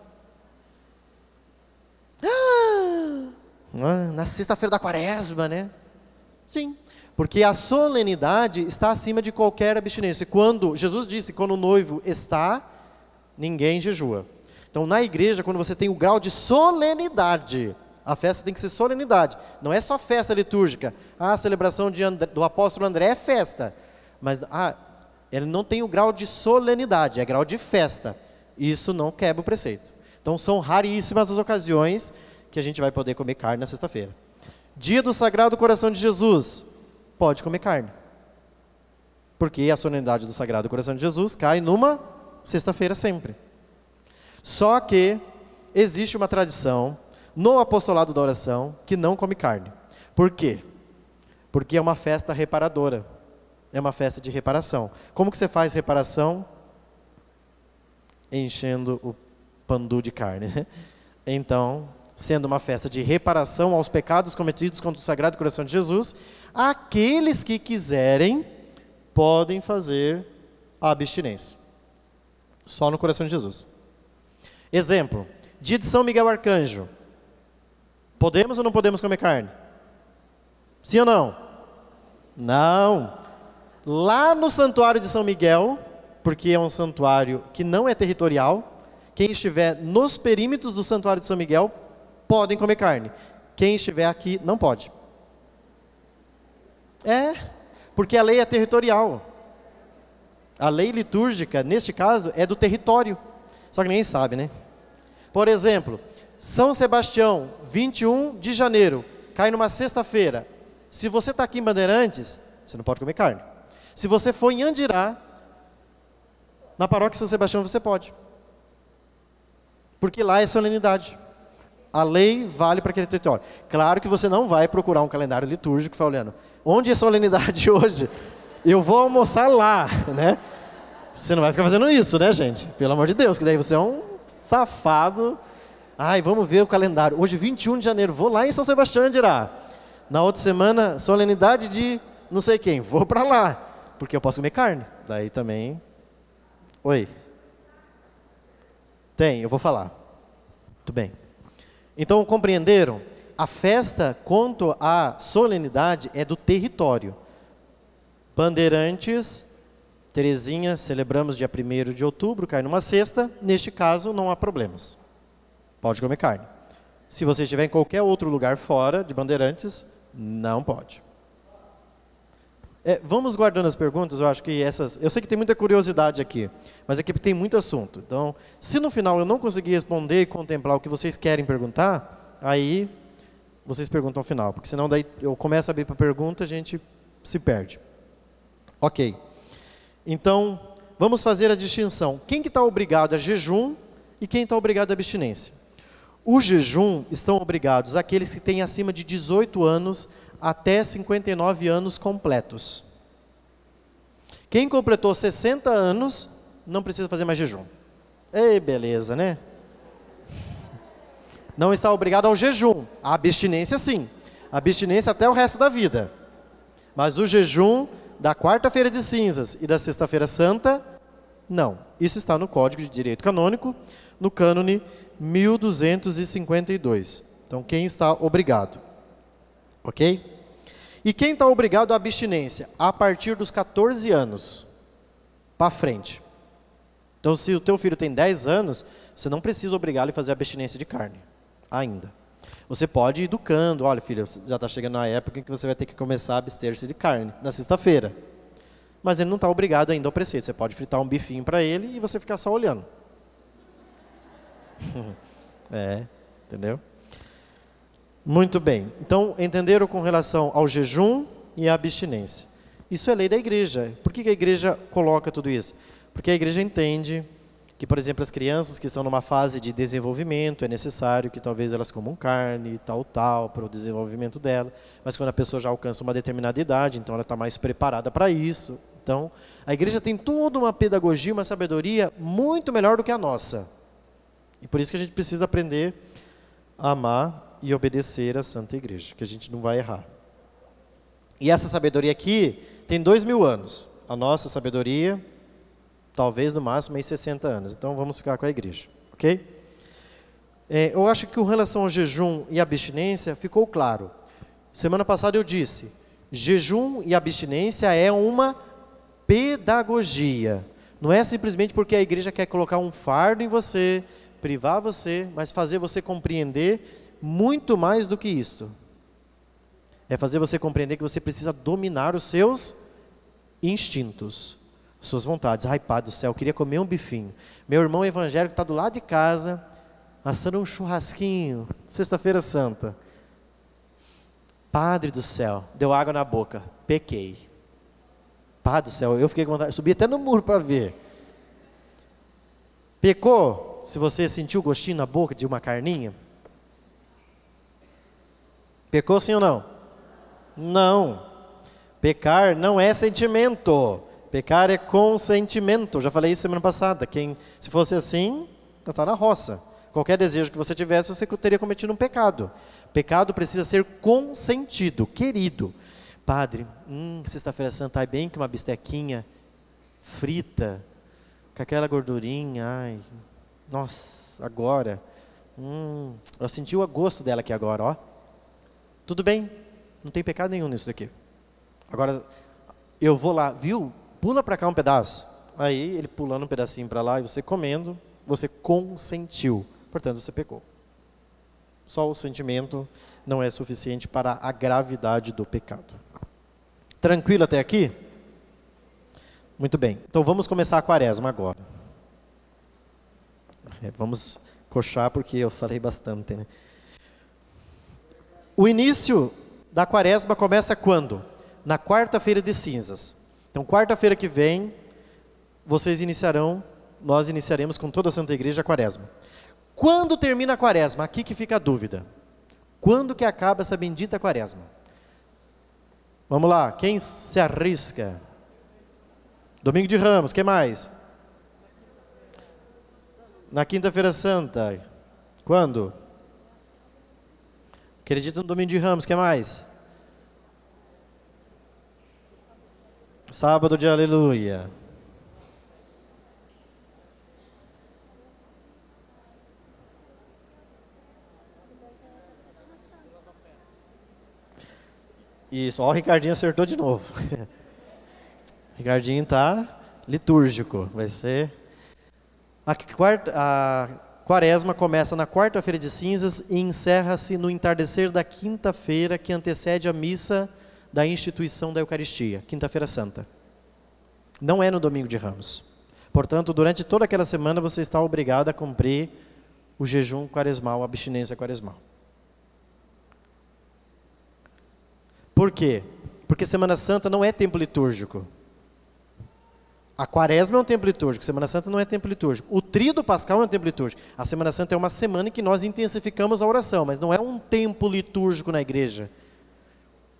Speaker 1: Na sexta-feira da quaresma, né? Sim, porque a solenidade está acima de qualquer abstinência. Quando Jesus disse, quando o noivo está, ninguém jejua. Então, na igreja, quando você tem o grau de solenidade, a festa tem que ser solenidade. Não é só festa litúrgica. A celebração do apóstolo André é festa. Mas ele não tem o grau de solenidade, é grau de festa. Isso não quebra o preceito. Então, são raríssimas as ocasiões que a gente vai poder comer carne na sexta-feira. Dia do Sagrado Coração de Jesus, pode comer carne. Porque a solenidade do Sagrado Coração de Jesus cai numa sexta-feira sempre. Só que existe uma tradição no apostolado da oração que não come carne. Por quê? Porque é uma festa reparadora. É uma festa de reparação. Como que você faz reparação? Enchendo o pandu de carne. Então, sendo uma festa de reparação aos pecados cometidos contra o Sagrado Coração de Jesus, aqueles que quiserem podem fazer a abstinência. Só no coração de Jesus. Exemplo, dia de São Miguel Arcanjo. Podemos ou não podemos comer carne? Sim ou não? Não. Lá no santuário de São Miguel, porque é um santuário que não é territorial, quem estiver nos perímetros do santuário de São Miguel podem comer carne. Quem estiver aqui não pode. Porque a lei é territorial. A lei litúrgica, neste caso, é do território. Só que ninguém sabe, né? Por exemplo, São Sebastião, 21 de janeiro, cai numa sexta-feira. Se você está aqui em Bandeirantes, você não pode comer carne. Se você for em Andirá, na paróquia São Sebastião você pode. Porque lá é solenidade. A lei vale para aquele território. Claro que você não vai procurar um calendário litúrgico e falar, olhando, onde é solenidade hoje? Eu vou almoçar lá, né? Você não vai ficar fazendo isso, né, gente? Pelo amor de Deus, que daí você é um safado. Ai, vamos ver o calendário. Hoje, 21 de janeiro, vou lá em São Sebastião Andirá. Na outra semana, solenidade de não sei quem. Vou para lá, porque eu posso comer carne. Daí também... Oi? Tem, eu vou falar. Muito bem. Então, compreenderam? A festa, quanto à solenidade, é do território. Bandeirantes, Terezinha, celebramos dia 1º de outubro, cai numa sexta. Neste caso, não há problemas. Pode comer carne. Se você estiver em qualquer outro lugar fora de Bandeirantes, não pode. Vamos guardando as perguntas, eu acho que essas... Eu sei que tem muita curiosidade aqui, mas aqui tem muito assunto. Então, se no final eu não conseguir responder e contemplar o que vocês querem perguntar, aí vocês perguntam ao final, porque senão daí eu começo a abrir para pergunta, a gente se perde. Ok. Então, vamos fazer a distinção. Quem que está obrigado a jejum e quem está obrigado a abstinência? O jejum estão obrigados aqueles que têm acima de 18 anos até 59 anos completos. Quem completou 60 anos não precisa fazer mais jejum. Ei, beleza, né? Não está obrigado ao jejum. A abstinência sim. A abstinência até o resto da vida. Mas o jejum da quarta-feira de cinzas e da sexta-feira santa, não. Isso está no Código de Direito Canônico, no cânone 1252. Então, quem está obrigado? Ok? E quem está obrigado à abstinência? A partir dos 14 anos para frente. Então, se o teu filho tem 10 anos, você não precisa obrigá-lo a fazer a abstinência de carne, ainda. Você pode ir educando, olha filho, já está chegando na época em que você vai ter que começar a abster-se de carne, na sexta-feira. Mas ele não está obrigado ainda ao preceito, você pode fritar um bifinho para ele e você ficar só olhando. Entendeu? Muito bem. Então, entenderam com relação ao jejum e à abstinência. Isso é lei da igreja. Por que a igreja coloca tudo isso? Porque a igreja entende que, por exemplo, as crianças que estão numa fase de desenvolvimento, é necessário que talvez elas comam carne, tal, para o desenvolvimento dela. Mas quando a pessoa já alcança uma determinada idade, então ela está mais preparada para isso. Então, a igreja tem toda uma pedagogia, uma sabedoria muito melhor do que a nossa. E por isso que a gente precisa aprender a amar e obedecer à Santa Igreja, que a gente não vai errar. E essa sabedoria aqui tem 2000 anos. A nossa sabedoria talvez no máximo aí 60 anos. Então vamos ficar com a igreja, ok? Eu acho que com relação ao jejum e abstinência ficou claro. Semana passada eu disse, jejum e abstinência é uma pedagogia. Não é simplesmente porque a igreja quer colocar um fardo em você, privar você, mas fazer você compreender muito mais do que isto. É fazer você compreender que você precisa dominar os seus instintos, suas vontades. Ai, Pai do céu, eu queria comer um bifinho. Meu irmão evangélico está do lado de casa, assando um churrasquinho, sexta-feira santa. Padre do céu, deu água na boca, pequei. Padre do céu, eu fiquei com vontade, subi até no muro para ver. Pecou? Se você sentiu o gostinho na boca de uma carninha? Pecou sim ou não? Não. Pecar não é sentimento. Pecar é consentimento. Já falei isso semana passada. Se fosse assim, não está na roça. Qualquer desejo que você tivesse, você teria cometido um pecado. Pecado precisa ser consentido, querido. Padre, sexta-feira santa, bem que uma bistequinha frita, com aquela gordurinha, ai, nossa, agora, eu senti o gosto dela aqui agora, ó. Tudo bem, não tem pecado nenhum nisso daqui. Agora, eu vou lá, viu? Pula para cá um pedaço. Aí, ele pulando um pedacinho para lá, e você comendo, você consentiu. Portanto, você pecou. Só o sentimento não é suficiente para a gravidade do pecado. Tranquilo até aqui? Muito bem. Então, vamos começar a quaresma agora. Vamos coxar, porque eu falei bastante, né? O início da quaresma começa quando? Na quarta-feira de cinzas. Então, quarta-feira que vem, nós iniciaremos com toda a Santa Igreja a quaresma. Quando termina a quaresma? Aqui que fica a dúvida. Quando que acaba essa bendita quaresma? Vamos lá, quem se arrisca? Domingo de Ramos, quem mais? Na quinta-feira santa. Quando? Acredito no domingo de Ramos, quem mais? Sábado de aleluia. Isso, ó, o Ricardinho acertou de novo. Ricardinho está litúrgico, vai ser... A quaresma começa na quarta-feira de cinzas e encerra-se no entardecer da quinta-feira que antecede a missa da instituição da Eucaristia, quinta-feira santa. Não é no domingo de Ramos. Portanto, durante toda aquela semana você está obrigado a cumprir o jejum quaresmal, a abstinência quaresmal. Por quê? Porque Semana Santa não é tempo litúrgico. A quaresma é um tempo litúrgico, Semana Santa não é tempo litúrgico. O tríodo pascal é um tempo litúrgico. A Semana Santa é uma semana em que nós intensificamos a oração, mas não é um tempo litúrgico na igreja.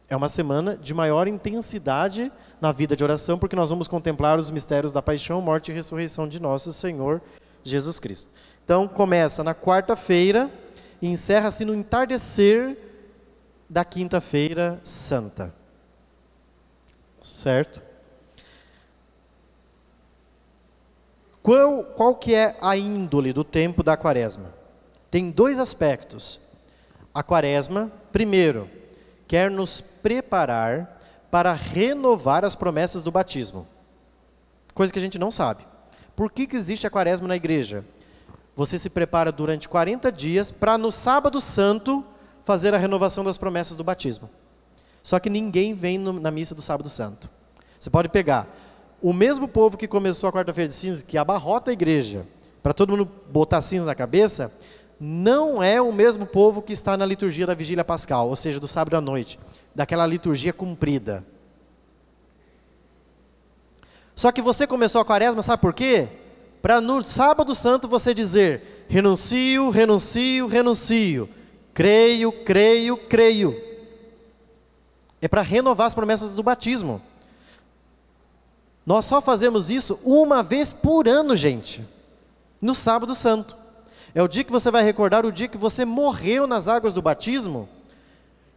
Speaker 1: É uma semana de maior intensidade na vida de oração, porque nós vamos contemplar os mistérios da paixão, morte e ressurreição de nosso Senhor Jesus Cristo. Então, começa na quarta-feira e encerra-se no entardecer da quinta-feira santa. Certo? Qual que é a índole do tempo da quaresma? Tem dois aspectos. A quaresma, primeiro, quer nos preparar para renovar as promessas do batismo. Coisa que a gente não sabe. Por que existe a quaresma na igreja? Você se prepara durante 40 dias para no sábado santo fazer a renovação das promessas do batismo. Só que ninguém vem na missa do sábado santo. Você pode pegar o mesmo povo que começou a quarta-feira de cinzas, que abarrota a igreja, para todo mundo botar cinza na cabeça, não é o mesmo povo que está na liturgia da vigília pascal, ou seja, do sábado à noite, daquela liturgia cumprida. Só que você começou a quaresma, sabe por quê? Para no sábado santo você dizer, renuncio, renuncio, renuncio, creio, creio, creio. É para renovar as promessas do batismo. Nós só fazemos isso uma vez por ano, gente. No sábado santo. É o dia que você vai recordar o dia que você morreu nas águas do batismo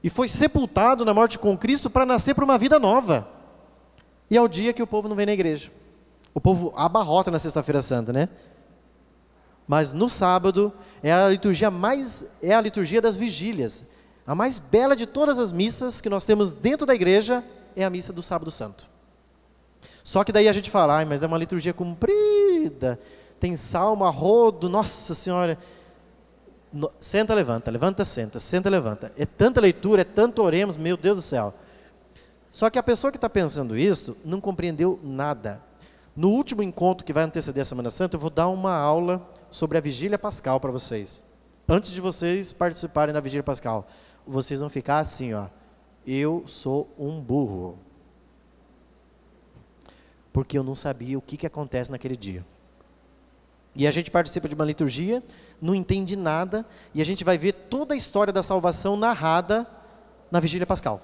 Speaker 1: e foi sepultado na morte com Cristo para nascer para uma vida nova. E é o dia que o povo não vem na igreja. O povo abarrota na Sexta-feira Santa, né? Mas no sábado é a liturgia das vigílias. A mais bela de todas as missas que nós temos dentro da igreja é a missa do Sábado Santo. Só que daí a gente fala, mas é uma liturgia comprida, tem salmo a rodo, nossa senhora. Senta, levanta, levanta, senta, levanta. É tanta leitura, é tanto oremos, meu Deus do céu. Só que a pessoa que está pensando isso não compreendeu nada. No último encontro que vai anteceder a Semana Santa, eu vou dar uma aula sobre a Vigília Pascal para vocês. Antes de vocês participarem da Vigília Pascal, vocês vão ficar assim, ó. Eu sou um burro. Porque eu não sabia o que acontece naquele dia. E a gente participa de uma liturgia, não entende nada, e a gente vai ver toda a história da salvação narrada na Vigília Pascal.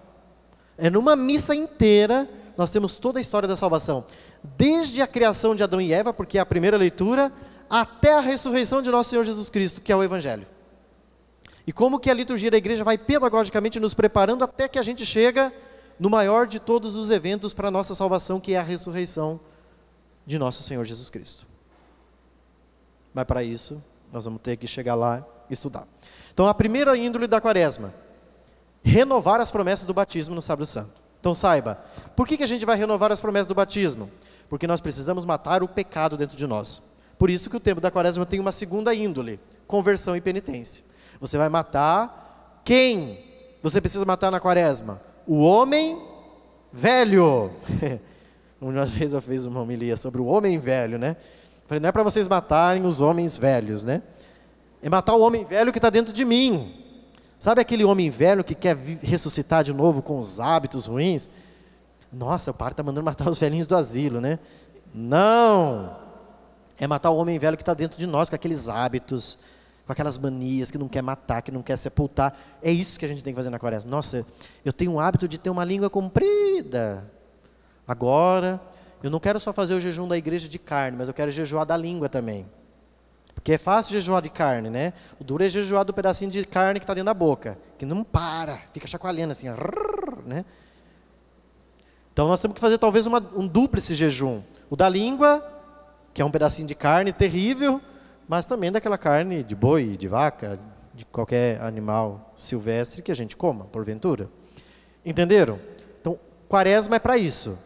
Speaker 1: É numa missa inteira, nós temos toda a história da salvação. Desde a criação de Adão e Eva, porque é a primeira leitura, até a ressurreição de nosso Senhor Jesus Cristo, que é o Evangelho. E como que a liturgia da igreja vai pedagogicamente nos preparando até que a gente chega no maior de todos os eventos para a nossa salvação, que é a ressurreição de nosso Senhor Jesus Cristo. Mas para isso, nós vamos ter que chegar lá e estudar. Então, a primeira índole da quaresma, renovar as promessas do batismo no Sábado Santo. Então saiba, por que a gente vai renovar as promessas do batismo? Porque nós precisamos matar o pecado dentro de nós. Por isso que o tempo da quaresma tem uma segunda índole, conversão e penitência. Você vai matar quem? Você precisa matar na quaresma? O homem velho. Uma vez eu fiz uma homilia sobre o homem velho, né? Falei, não é para vocês matarem os homens velhos, né? É matar o homem velho que está dentro de mim. Sabe aquele homem velho que quer ressuscitar de novo com os hábitos ruins? Nossa, o padre está mandando matar os velhinhos do asilo, né? Não! É matar o homem velho que está dentro de nós, com aqueles hábitos, com aquelas manias, que não quer matar, que não quer sepultar. É isso que a gente tem que fazer na quaresma. Nossa, eu tenho um hábito de ter uma língua comprida. Agora, eu não quero só fazer o jejum da igreja de carne, mas eu quero jejuar da língua também. Porque é fácil jejuar de carne, né? O duro é jejuar do pedacinho de carne que está dentro da boca, que não para, fica chacoalhando assim, né? Então nós temos que fazer talvez um dúplice jejum. O da língua, que é um pedacinho de carne terrível, mas também daquela carne de boi, de vaca, de qualquer animal silvestre que a gente coma, porventura. Entenderam? Então, quaresma é para isso.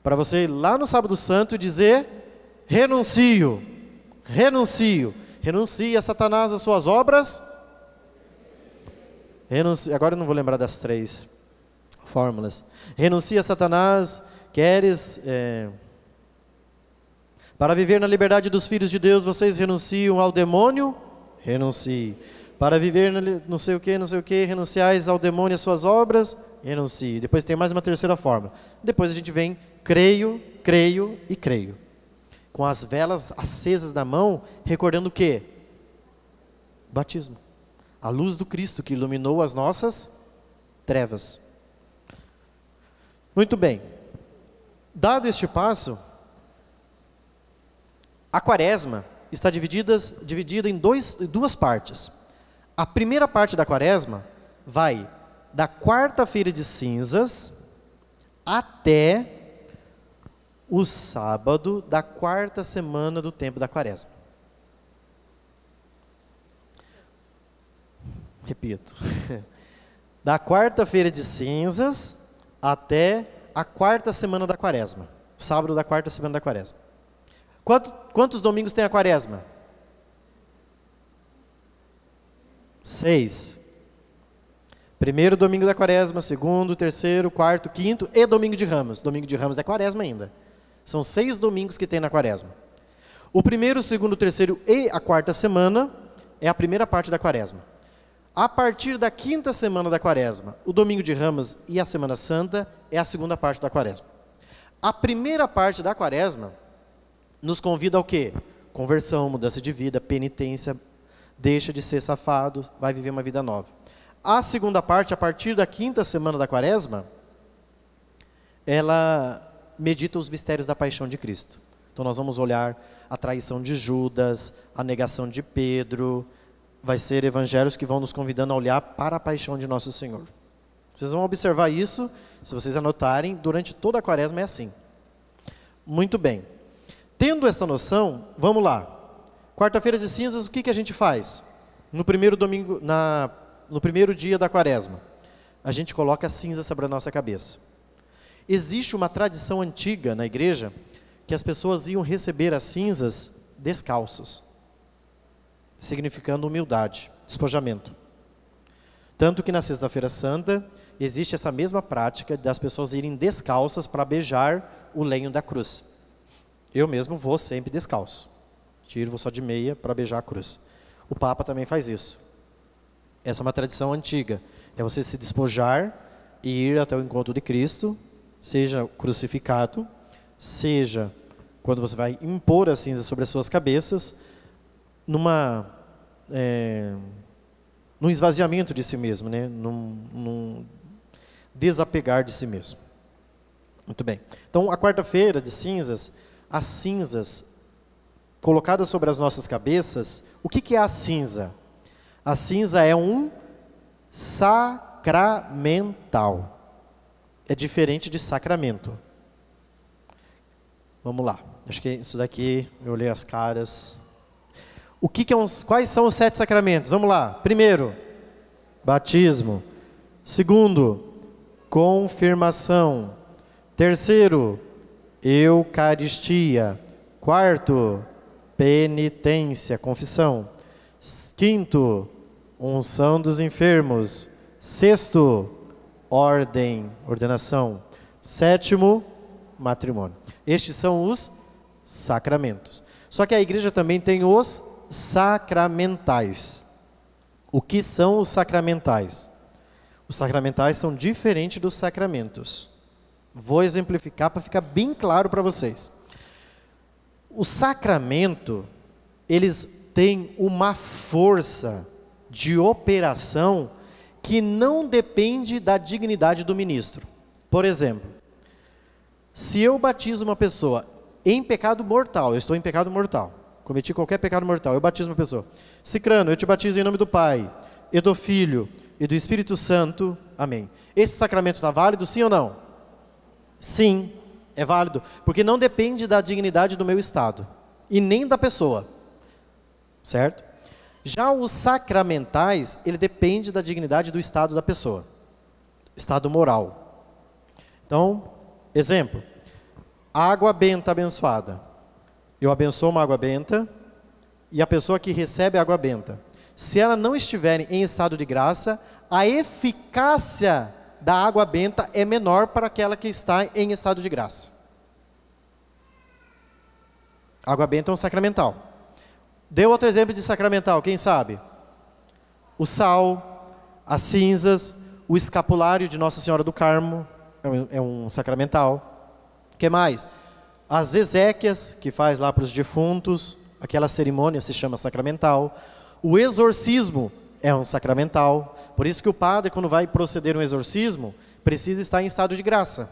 Speaker 1: Para você ir lá no Sábado Santo e dizer, renuncio. Renuncie a Satanás as suas obras. Agora eu não vou lembrar das 3 fórmulas. Renuncie a Satanás, queres... Para viver na liberdade dos filhos de Deus, vocês renunciam ao demônio? Renuncie. Para viver não sei o que, renunciais ao demônio e às suas obras? Renuncie. Depois tem mais uma terceira fórmula. Depois a gente vem, creio e creio. Com as velas acesas na mão, recordando o quê? Batismo. A luz do Cristo que iluminou as nossas trevas. Muito bem. Dado este passo, a quaresma está dividida em duas partes. A primeira parte da quaresma vai da quarta-feira de cinzas até o sábado da quarta semana do tempo da quaresma. Repito. Da quarta-feira de cinzas até a quarta semana da quaresma. Sábado da quarta semana da quaresma. Quantos domingos tem a quaresma? 6. Primeiro domingo da quaresma, segundo, terceiro, quarto, quinto e domingo de Ramos. Domingo de Ramos é quaresma ainda. São 6 domingos que tem na quaresma. O primeiro, segundo, terceiro e a quarta semana é a primeira parte da quaresma. A partir da quinta semana da quaresma, o domingo de Ramos e a Semana Santa é a segunda parte da quaresma. A primeira parte da quaresma nos convida ao quê? Conversão, mudança de vida, penitência, deixa de ser safado, vai viver uma vida nova. A segunda parte, a partir da quinta semana da quaresma, ela medita os mistérios da paixão de Cristo. Então nós vamos olhar a traição de Judas, a negação de Pedro. Vai ser evangelhos que vão nos convidando a olhar para a paixão de nosso Senhor. Vocês vão observar isso, se vocês anotarem, durante toda a quaresma é assim. Muito bem. Tendo essa noção, vamos lá. Quarta-feira de cinzas, o que a gente faz? No primeiro domingo, no primeiro dia da quaresma, a gente coloca a cinza sobre a nossa cabeça. Existe uma tradição antiga na igreja que as pessoas iam receber as cinzas descalços, significando humildade, despojamento. Tanto que na Sexta-feira Santa existe essa mesma prática das pessoas irem descalças para beijar o lenho da cruz. Eu mesmo vou sempre descalço. Vou só de meia para beijar a cruz. O Papa também faz isso. Essa é uma tradição antiga. É você se despojar e ir até o encontro de Cristo, seja crucificado, seja quando você vai impor a cinza sobre as suas cabeças, num esvaziamento de si mesmo, né? num desapegar de si mesmo. Muito bem. Então, a quarta-feira de cinzas, as cinzas colocadas sobre as nossas cabeças, o que é a cinza? A cinza é um sacramental. É diferente de sacramento. Vamos lá. Acho que isso daqui, eu olhei as caras. Quais são os 7 sacramentos? Vamos lá. Primeiro, batismo. Segundo, confirmação. Terceiro, Eucaristia. Quarto, penitência, confissão. Quinto, unção dos enfermos. Sexto, ordenação. Sétimo, matrimônio. Estes são os sacramentos. Só que a igreja também tem os sacramentais. O que são os sacramentais? Os sacramentais são diferentes dos sacramentos. Vou exemplificar para ficar bem claro para vocês. O sacramento, eles têm uma força de operação que não depende da dignidade do ministro. Por exemplo, se eu batizo uma pessoa em pecado mortal, eu estou em pecado mortal, cometi qualquer pecado mortal, eu batizo uma pessoa. Cicrano, eu te batizo em nome do Pai, e do Filho, e do Espírito Santo, amém. Esse sacramento está válido, sim ou não? Sim, é válido, porque não depende da dignidade do meu estado, e nem da pessoa, certo? Já os sacramentais, ele depende da dignidade do estado da pessoa, estado moral. Então, exemplo, água benta abençoada. Eu abençoo uma água benta, e a pessoa que recebe a água benta, se ela não estiver em estado de graça, a eficácia da água benta é menor para aquela que está em estado de graça. A água benta é um sacramental. Dê outro exemplo de sacramental, quem sabe? O sal, as cinzas, o escapulário de Nossa Senhora do Carmo, é um sacramental. O que mais? As exéquias, que faz lá para os defuntos, aquela cerimônia se chama sacramental. O exorcismo é um sacramental. Por isso que o padre, quando vai proceder um exorcismo, precisa estar em estado de graça.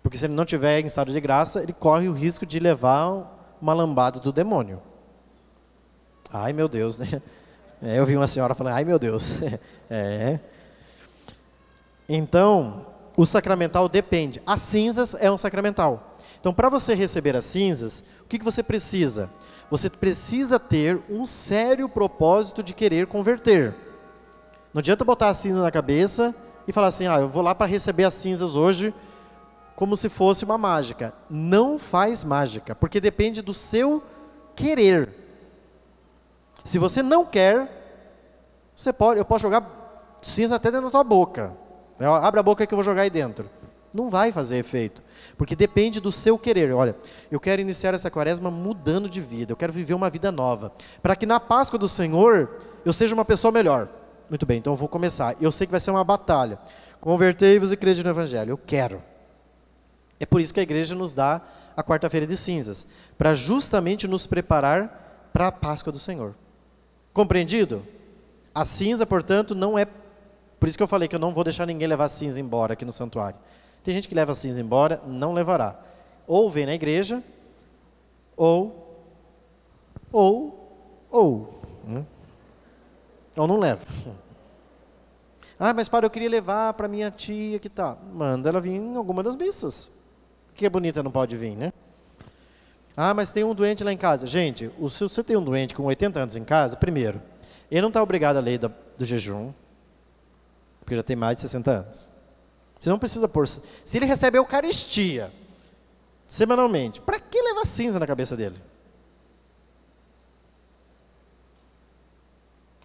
Speaker 1: Porque se ele não estiver em estado de graça, ele corre o risco de levar uma lambada do demônio. Ai, meu Deus, né? Eu vi uma senhora falando, ai, meu Deus. Então, o sacramental depende. As cinzas é um sacramental. Então, para você receber as cinzas, o que você precisa? Você precisa ter um sério propósito de querer converter. Não adianta botar a cinza na cabeça e falar assim, eu vou lá para receber as cinzas hoje, como se fosse uma mágica. Não faz mágica, porque depende do seu querer. Se você não quer, eu posso jogar cinza até dentro da tua boca. Abre a boca que eu vou jogar aí dentro. Não vai fazer efeito, porque depende do seu querer. Olha, eu quero iniciar essa quaresma mudando de vida, eu quero viver uma vida nova, para que na Páscoa do Senhor, eu seja uma pessoa melhor. Muito bem, então eu vou começar. Eu sei que vai ser uma batalha. Convertei-vos e crede no Evangelho. Eu quero. É por isso que a igreja nos dá a quarta-feira de cinzas, para justamente nos preparar para a Páscoa do Senhor. Compreendido? A cinza, portanto, não é... Por isso que eu falei que eu não vou deixar ninguém levar cinza embora aqui no santuário. Tem gente que leva cinza embora, não levará. Ou vem na igreja, ou não leva. Mas eu queria levar para minha tia que tá. Manda ela vir em alguma das missas. Que é bonita, não pode vir, né? Ah, mas tem um doente lá em casa. Gente, se você tem um doente com 80 anos em casa, primeiro, ele não está obrigado à lei do jejum, porque já tem mais de 60 anos. Você não precisa pôr... Se ele recebe a Eucaristia semanalmente, para que levar cinza na cabeça dele?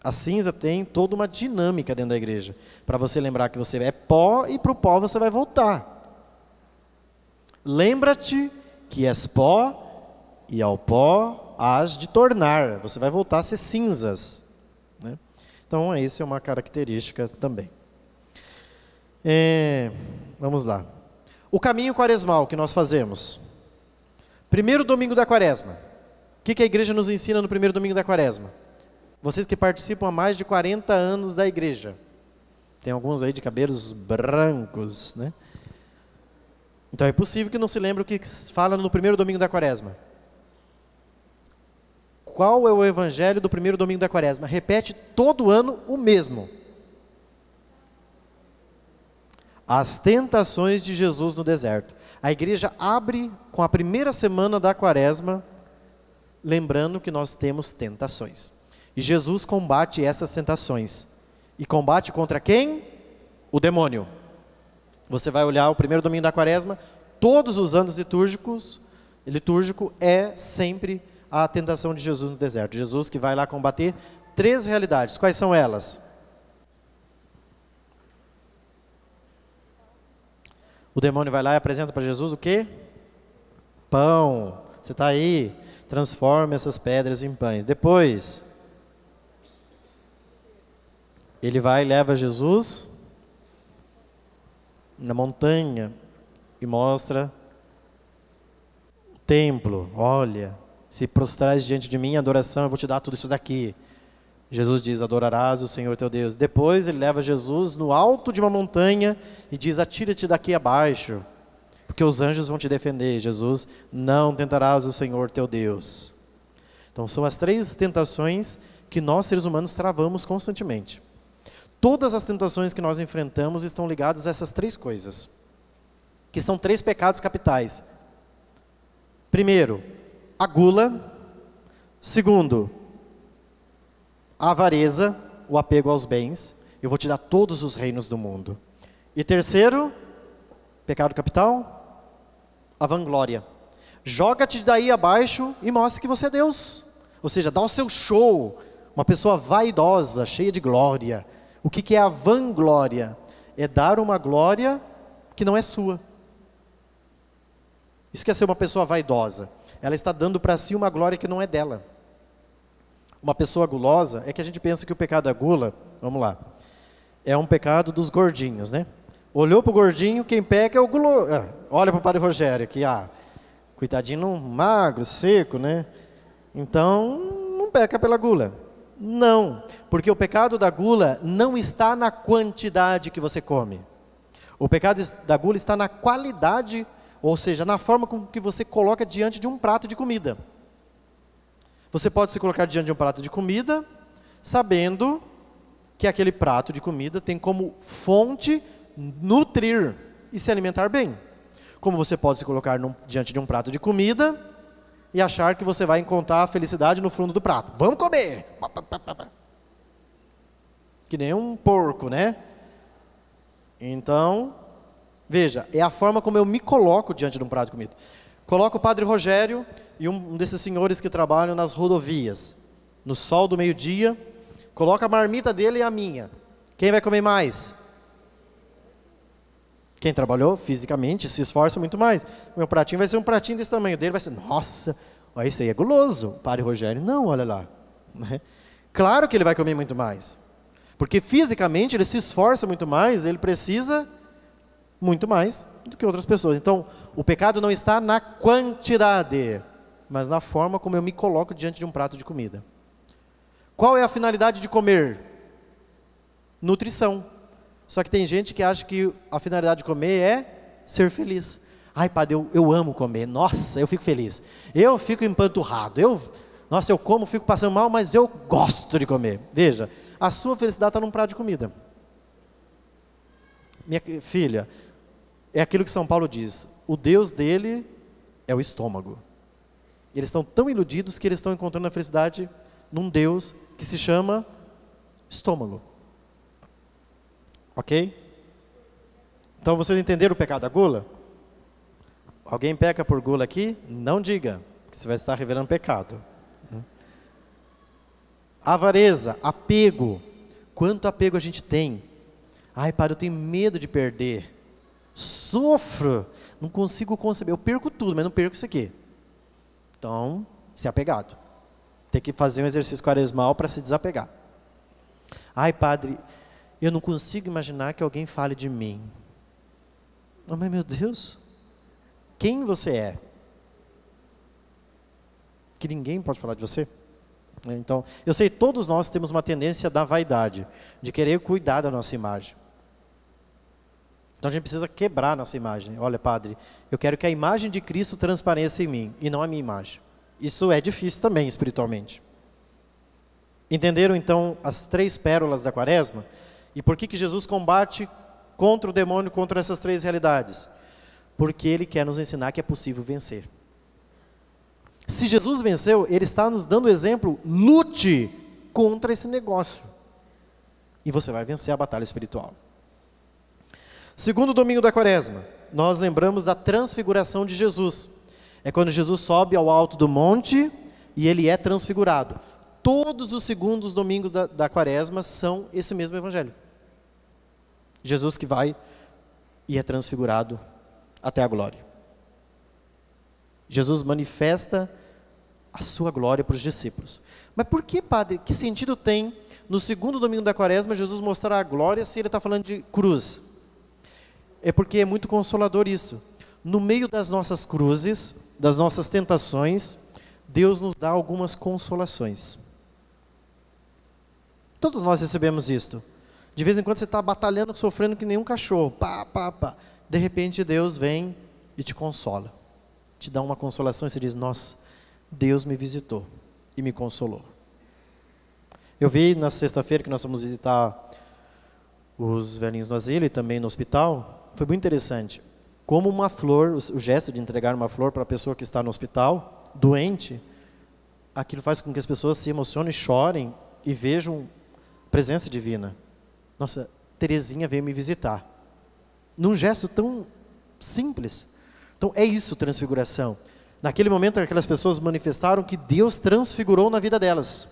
Speaker 1: A cinza tem toda uma dinâmica dentro da igreja, para você lembrar que você é pó e para o pó você vai voltar. Lembra-te que és pó e ao pó hás de tornar. Você vai voltar a ser cinzas, né? Então, essa é uma característica também. Vamos lá. O caminho quaresmal que nós fazemos. Primeiro domingo da quaresma. O que a igreja nos ensina no primeiro domingo da quaresma? Vocês que participam há mais de 40 anos da igreja. Tem alguns aí de cabelos brancos, né? Então é possível que não se lembre o que fala no primeiro domingo da quaresma. Qual é o evangelho do primeiro domingo da quaresma? Repete todo ano o mesmo. As tentações de Jesus no deserto. A igreja abre com a primeira semana da quaresma, lembrando que nós temos tentações. E Jesus combate essas tentações. E combate contra quem? O demônio. Você vai olhar o primeiro domingo da quaresma, todos os anos litúrgico é sempre a tentação de Jesus no deserto. Jesus que vai lá combater 3 realidades. Quais são elas? O demônio vai lá e apresenta para Jesus o quê? Pão. Você está aí, transforma essas pedras em pães. Depois, ele vai e leva Jesus na montanha e mostra o templo. Olha, se prostrares diante de mim em adoração, eu vou te dar tudo isso daqui. Jesus diz, adorarás o Senhor teu Deus. Depois ele leva Jesus no alto de uma montanha e diz, atira-te daqui abaixo, porque os anjos vão te defender. Jesus, não tentarás o Senhor teu Deus. Então são as 3 tentações que nós seres humanos travamos constantemente. Todas as tentações que nós enfrentamos estão ligadas a essas 3 coisas, que são 3 pecados capitais. Primeiro, a gula. Segundo, a avareza, o apego aos bens. Eu vou te dar todos os reinos do mundo. E terceiro, pecado capital, a vanglória. Joga-te daí abaixo e mostre que você é Deus. Ou seja, dá o seu show. Uma pessoa vaidosa, cheia de glória. O que é a vanglória? É dar uma glória que não é sua. Isso quer ser uma pessoa vaidosa. Ela está dando para si uma glória que não é dela. Uma pessoa gulosa, é que a gente pensa que o pecado da gula, vamos lá, é um pecado dos gordinhos, né? Olhou para o gordinho, quem peca é o guloso. Olha para o Padre Rogério, que coitadinho, magro, seco, né? Então, não peca pela gula. Não, porque o pecado da gula não está na quantidade que você come. O pecado da gula está na qualidade, ou seja, na forma com que você coloca diante de um prato de comida. Você pode se colocar diante de um prato de comida, sabendo que aquele prato de comida tem como fonte nutrir e se alimentar bem. Como você pode se colocar diante de um prato de comida e achar que você vai encontrar a felicidade no fundo do prato. Vamos comer! Que nem um porco, né? Então, veja, é a forma como eu me coloco diante de um prato de comida. Coloca o Padre Rogério e um desses senhores que trabalham nas rodovias, no sol do meio-dia, coloca a marmita dele e a minha. Quem vai comer mais? Quem trabalhou fisicamente se esforça muito mais. O meu pratinho vai ser um pratinho desse tamanho, dele vai ser, nossa, olha, isso aí é guloso. O Padre Rogério, não, olha lá. Claro que ele vai comer muito mais, porque fisicamente ele se esforça muito mais, ele precisa muito mais do que outras pessoas. Então, o pecado não está na quantidade, mas na forma como eu me coloco diante de um prato de comida. Qual é a finalidade de comer? Nutrição. Só que tem gente que acha que a finalidade de comer é ser feliz. Ai, Padre, eu amo comer. Nossa, eu fico feliz. Eu fico empanturrado. Nossa, eu como, fico passando mal, mas eu gosto de comer. Veja, a sua felicidade está num prato de comida. Minha filha, é aquilo que São Paulo diz. O Deus dele é o estômago. Eles estão tão iludidos que eles estão encontrando a felicidade num Deus que se chama estômago. Ok? Então vocês entenderam o pecado da gula? Alguém peca por gula aqui? Não diga, que você vai estar revelando pecado. Avareza, apego. Quanto apego a gente tem? Ai, Padre, eu tenho medo de perder. Sofro, não consigo conceber. Eu perco tudo, mas não perco isso aqui. Então, se apegado. Tem que fazer um exercício quaresmal para se desapegar. Ai, Padre, eu não consigo imaginar que alguém fale de mim. Oh, mas meu Deus, quem você é? Que ninguém pode falar de você? Então, eu sei, todos nós temos uma tendência da vaidade, de querer cuidar da nossa imagem. Então a gente precisa quebrar a nossa imagem. Olha, Padre, eu quero que a imagem de Cristo transpareça em mim, e não a minha imagem. Isso é difícil também, espiritualmente. Entenderam, então, as 3 pérolas da quaresma? E por que Jesus combate contra o demônio, contra essas 3 realidades? Porque Ele quer nos ensinar que é possível vencer. Se Jesus venceu, Ele está nos dando exemplo, lute contra esse negócio. E você vai vencer a batalha espiritual. Segundo domingo da quaresma, nós lembramos da transfiguração de Jesus. É quando Jesus sobe ao alto do monte e Ele é transfigurado. Todos os segundos domingos da quaresma são esse mesmo evangelho. Jesus que vai e é transfigurado até a glória. Jesus manifesta a sua glória para os discípulos. Mas por que, Padre, que sentido tem no segundo domingo da quaresma Jesus mostrar a glória se Ele está falando de cruz? É porque é muito consolador isso. No meio das nossas cruzes, das nossas tentações, Deus nos dá algumas consolações. Todos nós recebemos isto. De vez em quando você está batalhando, sofrendo que nem um cachorro. Pá, pá, pá. De repente Deus vem e te consola. Te dá uma consolação e você diz, nossa, Deus me visitou e me consolou. Eu vi na sexta-feira que nós fomos visitar os velhinhos no asilo e também no hospital. Foi muito interessante. Como uma flor, o gesto de entregar uma flor para a pessoa que está no hospital, doente, aquilo faz com que as pessoas se emocionem, chorem e vejam a presença divina. Nossa, Terezinha veio me visitar. Num gesto tão simples. Então é isso, transfiguração. Naquele momento aquelas pessoas manifestaram que Deus transfigurou na vida delas.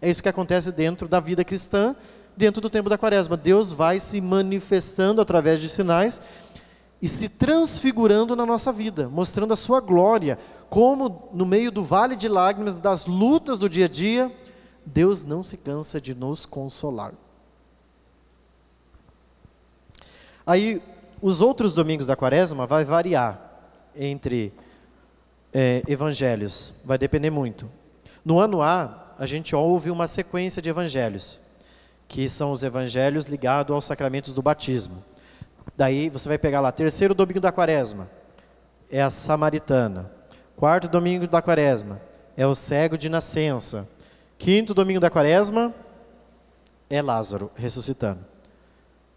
Speaker 1: É isso que acontece dentro da vida cristã, dentro do tempo da quaresma. Deus vai se manifestando através de sinais e se transfigurando na nossa vida, mostrando a sua glória, como no meio do vale de lágrimas, das lutas do dia a dia, Deus não se cansa de nos consolar. Aí, os outros domingos da quaresma vai variar entre evangelhos, vai depender muito. No ano A, a gente ouve uma sequência de evangelhos, que são os evangelhos ligados aos sacramentos do batismo. Daí você vai pegar lá, 3º domingo da quaresma, é a samaritana. 4º domingo da quaresma, é o cego de nascença. 5º domingo da quaresma, é Lázaro ressuscitando.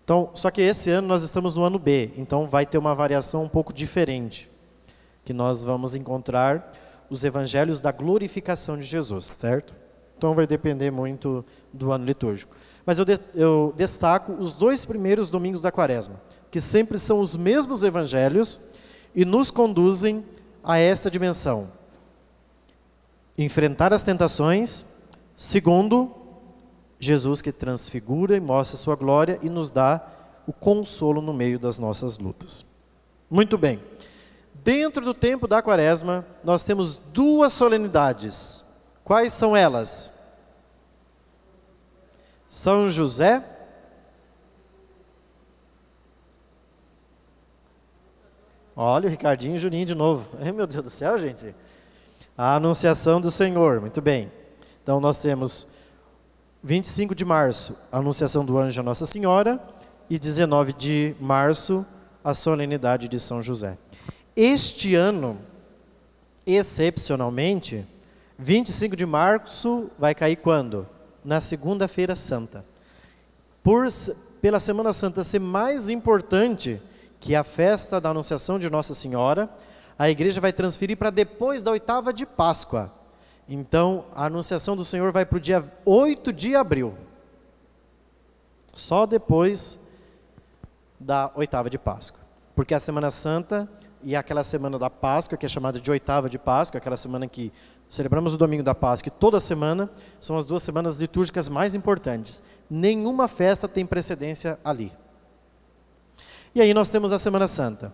Speaker 1: Então, só que esse ano nós estamos no ano B, então vai ter uma variação um pouco diferente, que nós vamos encontrar os evangelhos da glorificação de Jesus, certo? Então vai depender muito do ano litúrgico. Mas eu destaco os 2 primeiros domingos da quaresma, que sempre são os mesmos evangelhos e nos conduzem a esta dimensão. Enfrentar as tentações, segundo, Jesus que transfigura e mostra a sua glória e nos dá o consolo no meio das nossas lutas. Muito bem. Dentro do tempo da quaresma, nós temos 2 solenidades. Quais são elas? São José Olha o Ricardinho e o Juninho de novo. Ai, meu Deus do céu, gente. A Anunciação do Senhor, muito bem. Então nós temos 25 de março, a Anunciação do Anjo a Nossa Senhora, e 19 de março, a solenidade de São José. Este ano, excepcionalmente, 25 de março vai cair quando? Na Segunda-feira Santa. Pela Semana Santa ser mais importante que a festa da Anunciação de Nossa Senhora, A igreja vai transferir para depois da oitava de Páscoa. Então, a anunciação do Senhor vai para o dia 8 de abril. Só depois da oitava de Páscoa. Porque a Semana Santa e aquela semana da Páscoa, que é chamada de oitava de Páscoa, aquela semana que celebramos o domingo da Páscoa, e toda semana, são as 2 semanas litúrgicas mais importantes. Nenhuma festa tem precedência ali. E aí nós temos a Semana Santa.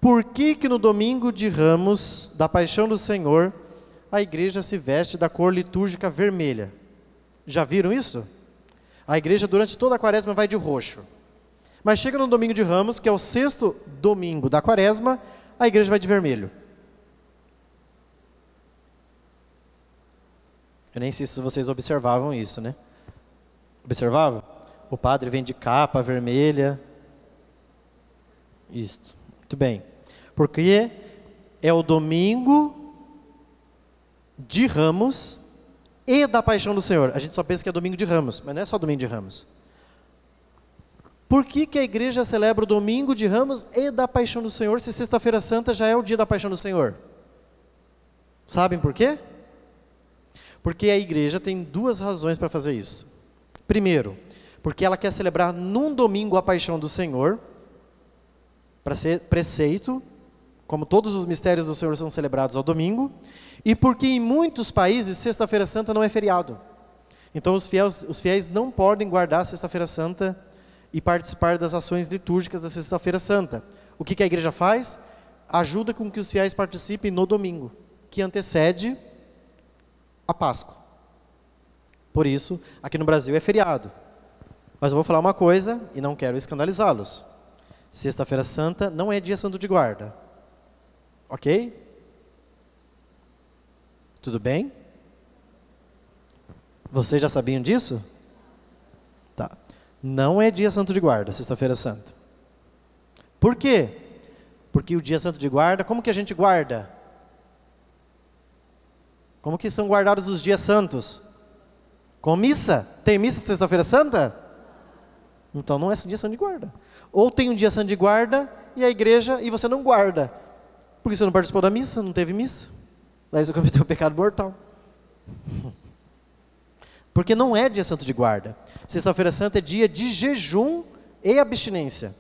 Speaker 1: Por que que no domingo de Ramos, da Paixão do Senhor, a igreja se veste da cor litúrgica vermelha? Já viram isso? A igreja durante toda a quaresma vai de roxo. Mas chega no domingo de Ramos, que é o 6º domingo da quaresma, a igreja vai de vermelho. Eu nem sei se vocês observavam isso, né? Observavam? O padre vem de capa vermelha. Isso. Muito bem. Porque é o domingo de Ramos e da Paixão do Senhor. A gente só pensa que é domingo de Ramos, mas não é só domingo de Ramos. Por que que a igreja celebra o domingo de Ramos e da Paixão do Senhor, se sexta-feira santa já é o dia da Paixão do Senhor? Sabem por quê? Porque a igreja tem 2 razões para fazer isso. Primeiro, porque ela quer celebrar num domingo a Paixão do Senhor, para ser preceito, como todos os mistérios do Senhor são celebrados ao domingo, e porque em muitos países sexta-feira santa não é feriado. Então os fiéis não podem guardar a sexta-feira santa e participar das ações litúrgicas da sexta-feira santa. O que que a igreja faz? Ajuda com que os fiéis participem no domingo, que antecede a Páscoa. Por isso, aqui no Brasil é feriado. Mas eu vou falar uma coisa e não quero escandalizá-los. Sexta-feira santa não é dia santo de guarda. Ok? Tudo bem? Vocês já sabiam disso? Tá. Não é dia santo de guarda, sexta-feira santa. Por quê? Porque o dia santo de guarda, como que a gente guarda? Como que são guardados os dias santos? Com missa? Tem missa sexta-feira santa? Então não é dia santo de guarda. Ou tem um dia santo de guarda e a igreja, e você não guarda. Porque você não participou da missa, não teve missa. Daí você cometeu o pecado mortal. Porque não é dia santo de guarda. Sexta-feira santa é dia de jejum e abstinência.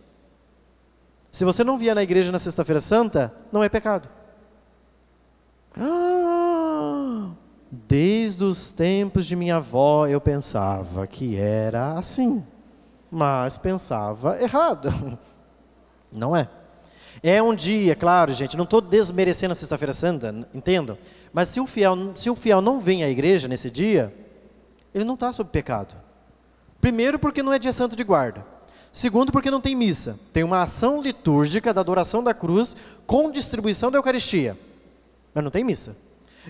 Speaker 1: Se você não vier na igreja na sexta-feira santa, não é pecado. Desde os tempos de minha avó eu pensava que era assim, mas pensava errado. Não é. É um dia, claro, gente, não estou desmerecendo a sexta-feira santa, entendo. Mas se o fiel não vem à igreja nesse dia, ele não está sob pecado. Primeiro, porque não é dia santo de guarda. Segundo, porque não tem missa. Tem uma ação litúrgica da adoração da cruz com distribuição da Eucaristia. Mas não tem missa.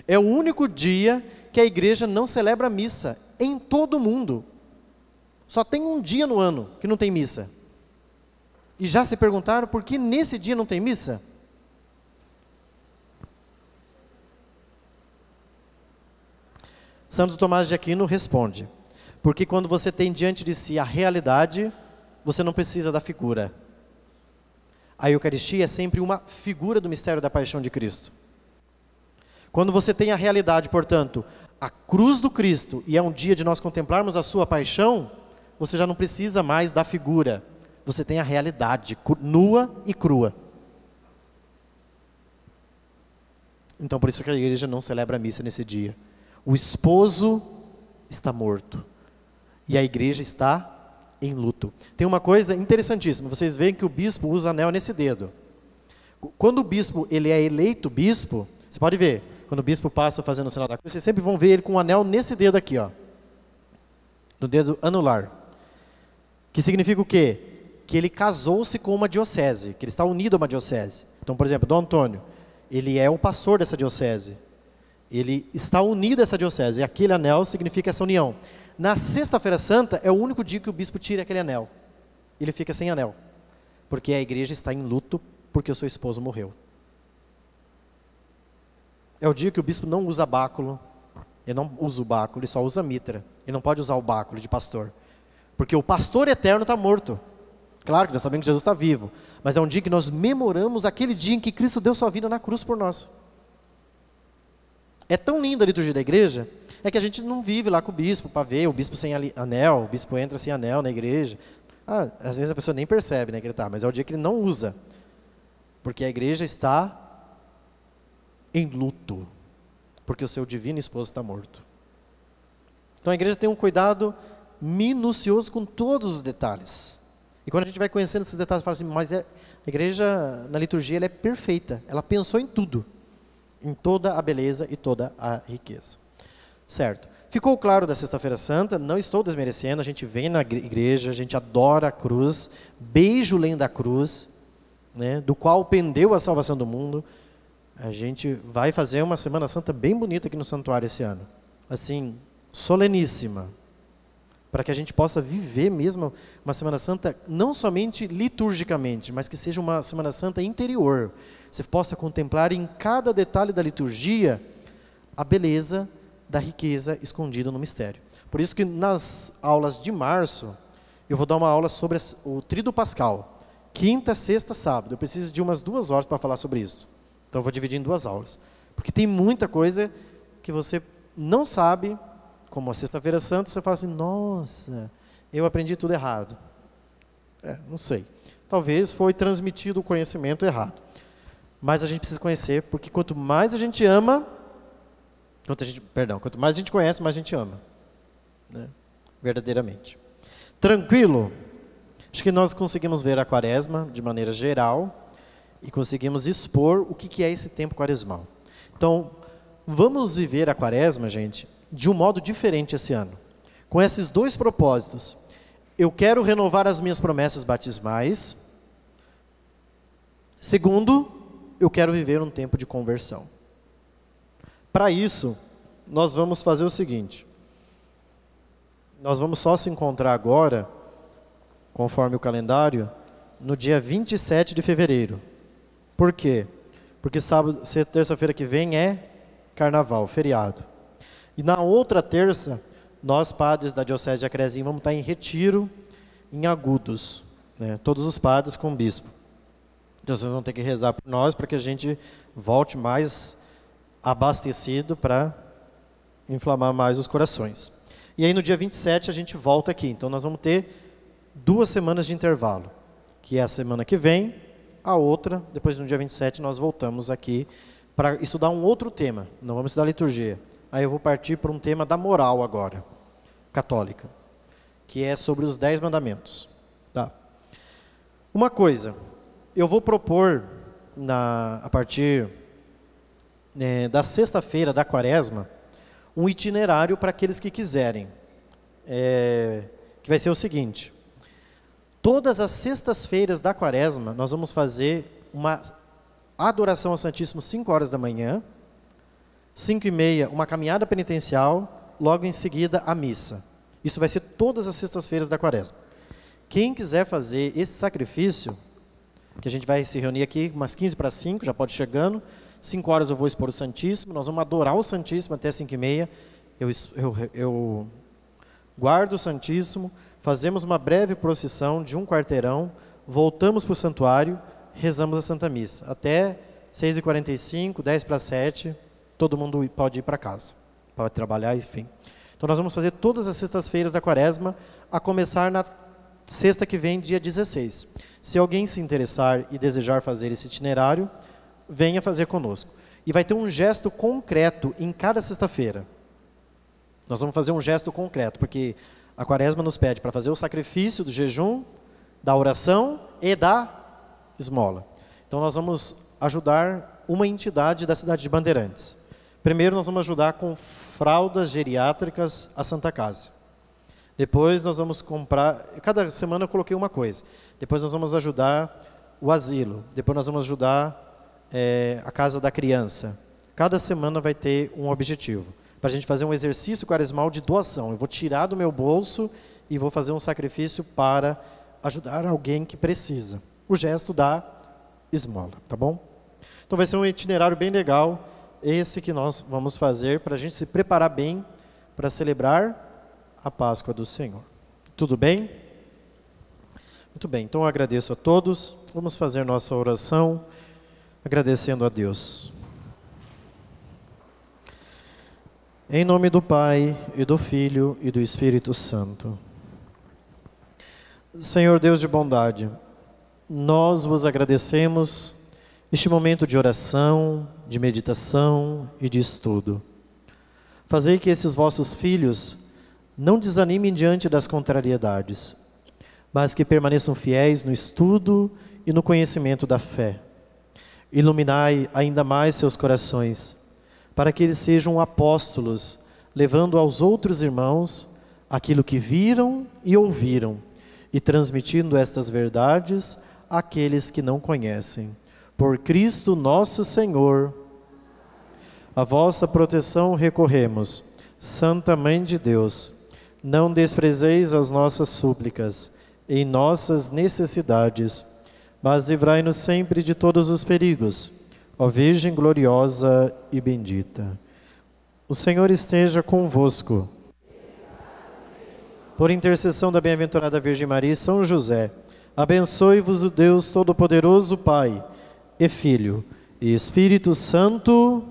Speaker 1: É o único dia que a igreja não celebra missa em todo o mundo. Só tem um dia no ano que não tem missa. E já se perguntaram por que nesse dia não tem missa? Santo Tomás de Aquino responde: porque quando você tem diante de si a realidade, você não precisa da figura. A Eucaristia é sempre uma figura do mistério da paixão de Cristo. Quando você tem a realidade, portanto, a cruz do Cristo, e é um dia de nós contemplarmos a sua paixão, você já não precisa mais da figura. Você tem a realidade, nua e crua. Então, por isso que a igreja não celebra a missa nesse dia. O esposo está morto. E a igreja está em luto. Tem uma coisa interessantíssima. Vocês veem que o bispo usa anel nesse dedo. Quando o bispo ele é eleito bispo, você pode ver, quando o bispo passa fazendo o sinal da cruz, vocês sempre vão ver ele com um anel nesse dedo aqui, ó, no dedo anular. Que significa o quê? Que ele casou-se com uma diocese, que ele está unido a uma diocese. Então, por exemplo, Dom Antônio, ele é o pastor dessa diocese. Ele está unido a essa diocese, e aquele anel significa essa união. Na sexta-feira santa é o único dia que o bispo tira aquele anel. Ele fica sem anel, porque a igreja está em luto porque o seu esposo morreu. É o dia que o bispo não usa báculo, ele não usa o báculo, ele só usa mitra. Ele não pode usar o báculo de pastor, porque o pastor eterno está morto. Claro que nós sabemos que Jesus está vivo, mas é um dia que nós memoramos aquele dia em que Cristo deu sua vida na cruz por nós. É tão linda a liturgia da igreja, é que a gente não vive lá com o bispo para ver, o bispo sem anel, o bispo entra sem anel na igreja. Às vezes a pessoa nem percebe, né, que ele está, mas é o dia que ele não usa, porque a igreja está em luto, porque o seu divino esposo está morto. Então a igreja tem um cuidado minucioso com todos os detalhes. E quando a gente vai conhecendo esses detalhes, fala assim, mas a igreja na liturgia ela é perfeita, ela pensou em tudo, em toda a beleza e toda a riqueza. Certo. Ficou claro da Sexta-feira Santa, não estou desmerecendo, a gente vem na igreja, a gente adora a cruz, beija o lenho da cruz, né, do qual pendeu a salvação do mundo. A gente vai fazer uma Semana Santa bem bonita aqui no santuário esse ano, assim, soleníssima, para que a gente possa viver mesmo uma Semana Santa, não somente liturgicamente, mas que seja uma Semana Santa interior. Você possa contemplar em cada detalhe da liturgia a beleza da riqueza escondida no mistério. Por isso que nas aulas de março, eu vou dar uma aula sobre o Tríduo Pascal, quinta, sexta, sábado. Eu preciso de umas 2 horas para falar sobre isso. Então eu vou dividir em 2 aulas. Porque tem muita coisa que você não sabe, como a Sexta-feira Santa, você fala assim, nossa, eu aprendi tudo errado. Não sei. Talvez foi transmitido o conhecimento errado. Mas a gente precisa conhecer, porque quanto mais a gente ama, quanto mais a gente conhece, mais a gente ama, né? Verdadeiramente. Tranquilo? Acho que nós conseguimos ver a quaresma de maneira geral e conseguimos expor o que é esse tempo quaresmal. Então, vamos viver a quaresma, gente, de um modo diferente esse ano, com esses 2 propósitos. Eu quero renovar as minhas promessas batismais. Segundo, eu quero viver um tempo de conversão. Para isso, nós vamos fazer o seguinte. Nós vamos só se encontrar agora, conforme o calendário, no dia 27 de fevereiro. Por quê? Porque terça-feira que vem é carnaval, feriado. E na outra terça, nós padres da Diocese de Acrezinho vamos estar em retiro, em Agudos, né? Todos os padres com o bispo. Então vocês vão ter que rezar por nós, para que a gente volte mais abastecido para inflamar mais os corações. E aí no dia 27 a gente volta aqui. Então nós vamos ter 2 semanas de intervalo, que é a semana que vem, a outra, depois no dia 27 nós voltamos aqui para estudar um outro tema. Não vamos estudar liturgia. Aí eu vou partir para um tema da moral agora, católica, que é sobre os 10 mandamentos. Tá? Uma coisa, eu vou propor a partir da sexta-feira da quaresma, um itinerário para aqueles que quiserem, que vai ser o seguinte: todas as sextas-feiras da quaresma, nós vamos fazer uma adoração ao Santíssimo 5 horas da manhã, 5h30, uma caminhada penitencial, logo em seguida a missa. Isso vai ser todas as sextas-feiras da quaresma. Quem quiser fazer esse sacrifício, que a gente vai se reunir aqui umas 15 para 5, já pode ir chegando, 5 horas eu vou expor o Santíssimo, nós vamos adorar o Santíssimo até 5h30, eu guardo o Santíssimo, fazemos uma breve procissão de 1 quarteirão, voltamos para o santuário, rezamos a Santa Missa. Até 6h45, 10 para 7, todo mundo pode ir para casa, pode trabalhar, enfim. Então nós vamos fazer todas as sextas-feiras da quaresma, a começar na sexta que vem, dia 16. Se alguém se interessar e desejar fazer esse itinerário, venha fazer conosco. E vai ter um gesto concreto em cada sexta-feira. Nós vamos fazer um gesto concreto, porque a quaresma nos pede para fazer o sacrifício do jejum, da oração e da esmola. Então nós vamos ajudar uma entidade da cidade de Bandeirantes. Primeiro nós vamos ajudar com fraldas geriátricas à Santa Casa. Depois nós vamos comprar, cada semana eu coloquei uma coisa. Depois nós vamos ajudar o asilo. Depois nós vamos ajudar a casa da criança. Cada semana vai ter um objetivo, para a gente fazer um exercício quaresmal de doação. Eu vou tirar do meu bolso e vou fazer um sacrifício para ajudar alguém que precisa. O gesto da esmola, tá bom? Então vai ser um itinerário bem legal, esse que nós vamos fazer para a gente se preparar bem para celebrar a Páscoa do Senhor. Tudo bem? Muito bem, então eu agradeço a todos. Vamos fazer nossa oração agradecendo a Deus. Em nome do Pai, e do Filho, e do Espírito Santo. Senhor Deus de bondade, nós vos agradecemos este momento de oração, de meditação e de estudo. Fazei que esses vossos filhos não desanimem diante das contrariedades, mas que permaneçam fiéis no estudo e no conhecimento da fé. Iluminai ainda mais seus corações, para que eles sejam apóstolos, levando aos outros irmãos aquilo que viram e ouviram, e transmitindo estas verdades àqueles que não conhecem. Por Cristo nosso Senhor, a vossa proteção recorremos. Santa Mãe de Deus, não desprezeis as nossas súplicas em nossas necessidades, mas livrai-nos sempre de todos os perigos, ó Virgem gloriosa e bendita. O Senhor esteja convosco. Por intercessão da bem-aventurada Virgem Maria e São José, abençoe-vos o Deus Todo-Poderoso, Pai e Filho e Espírito Santo.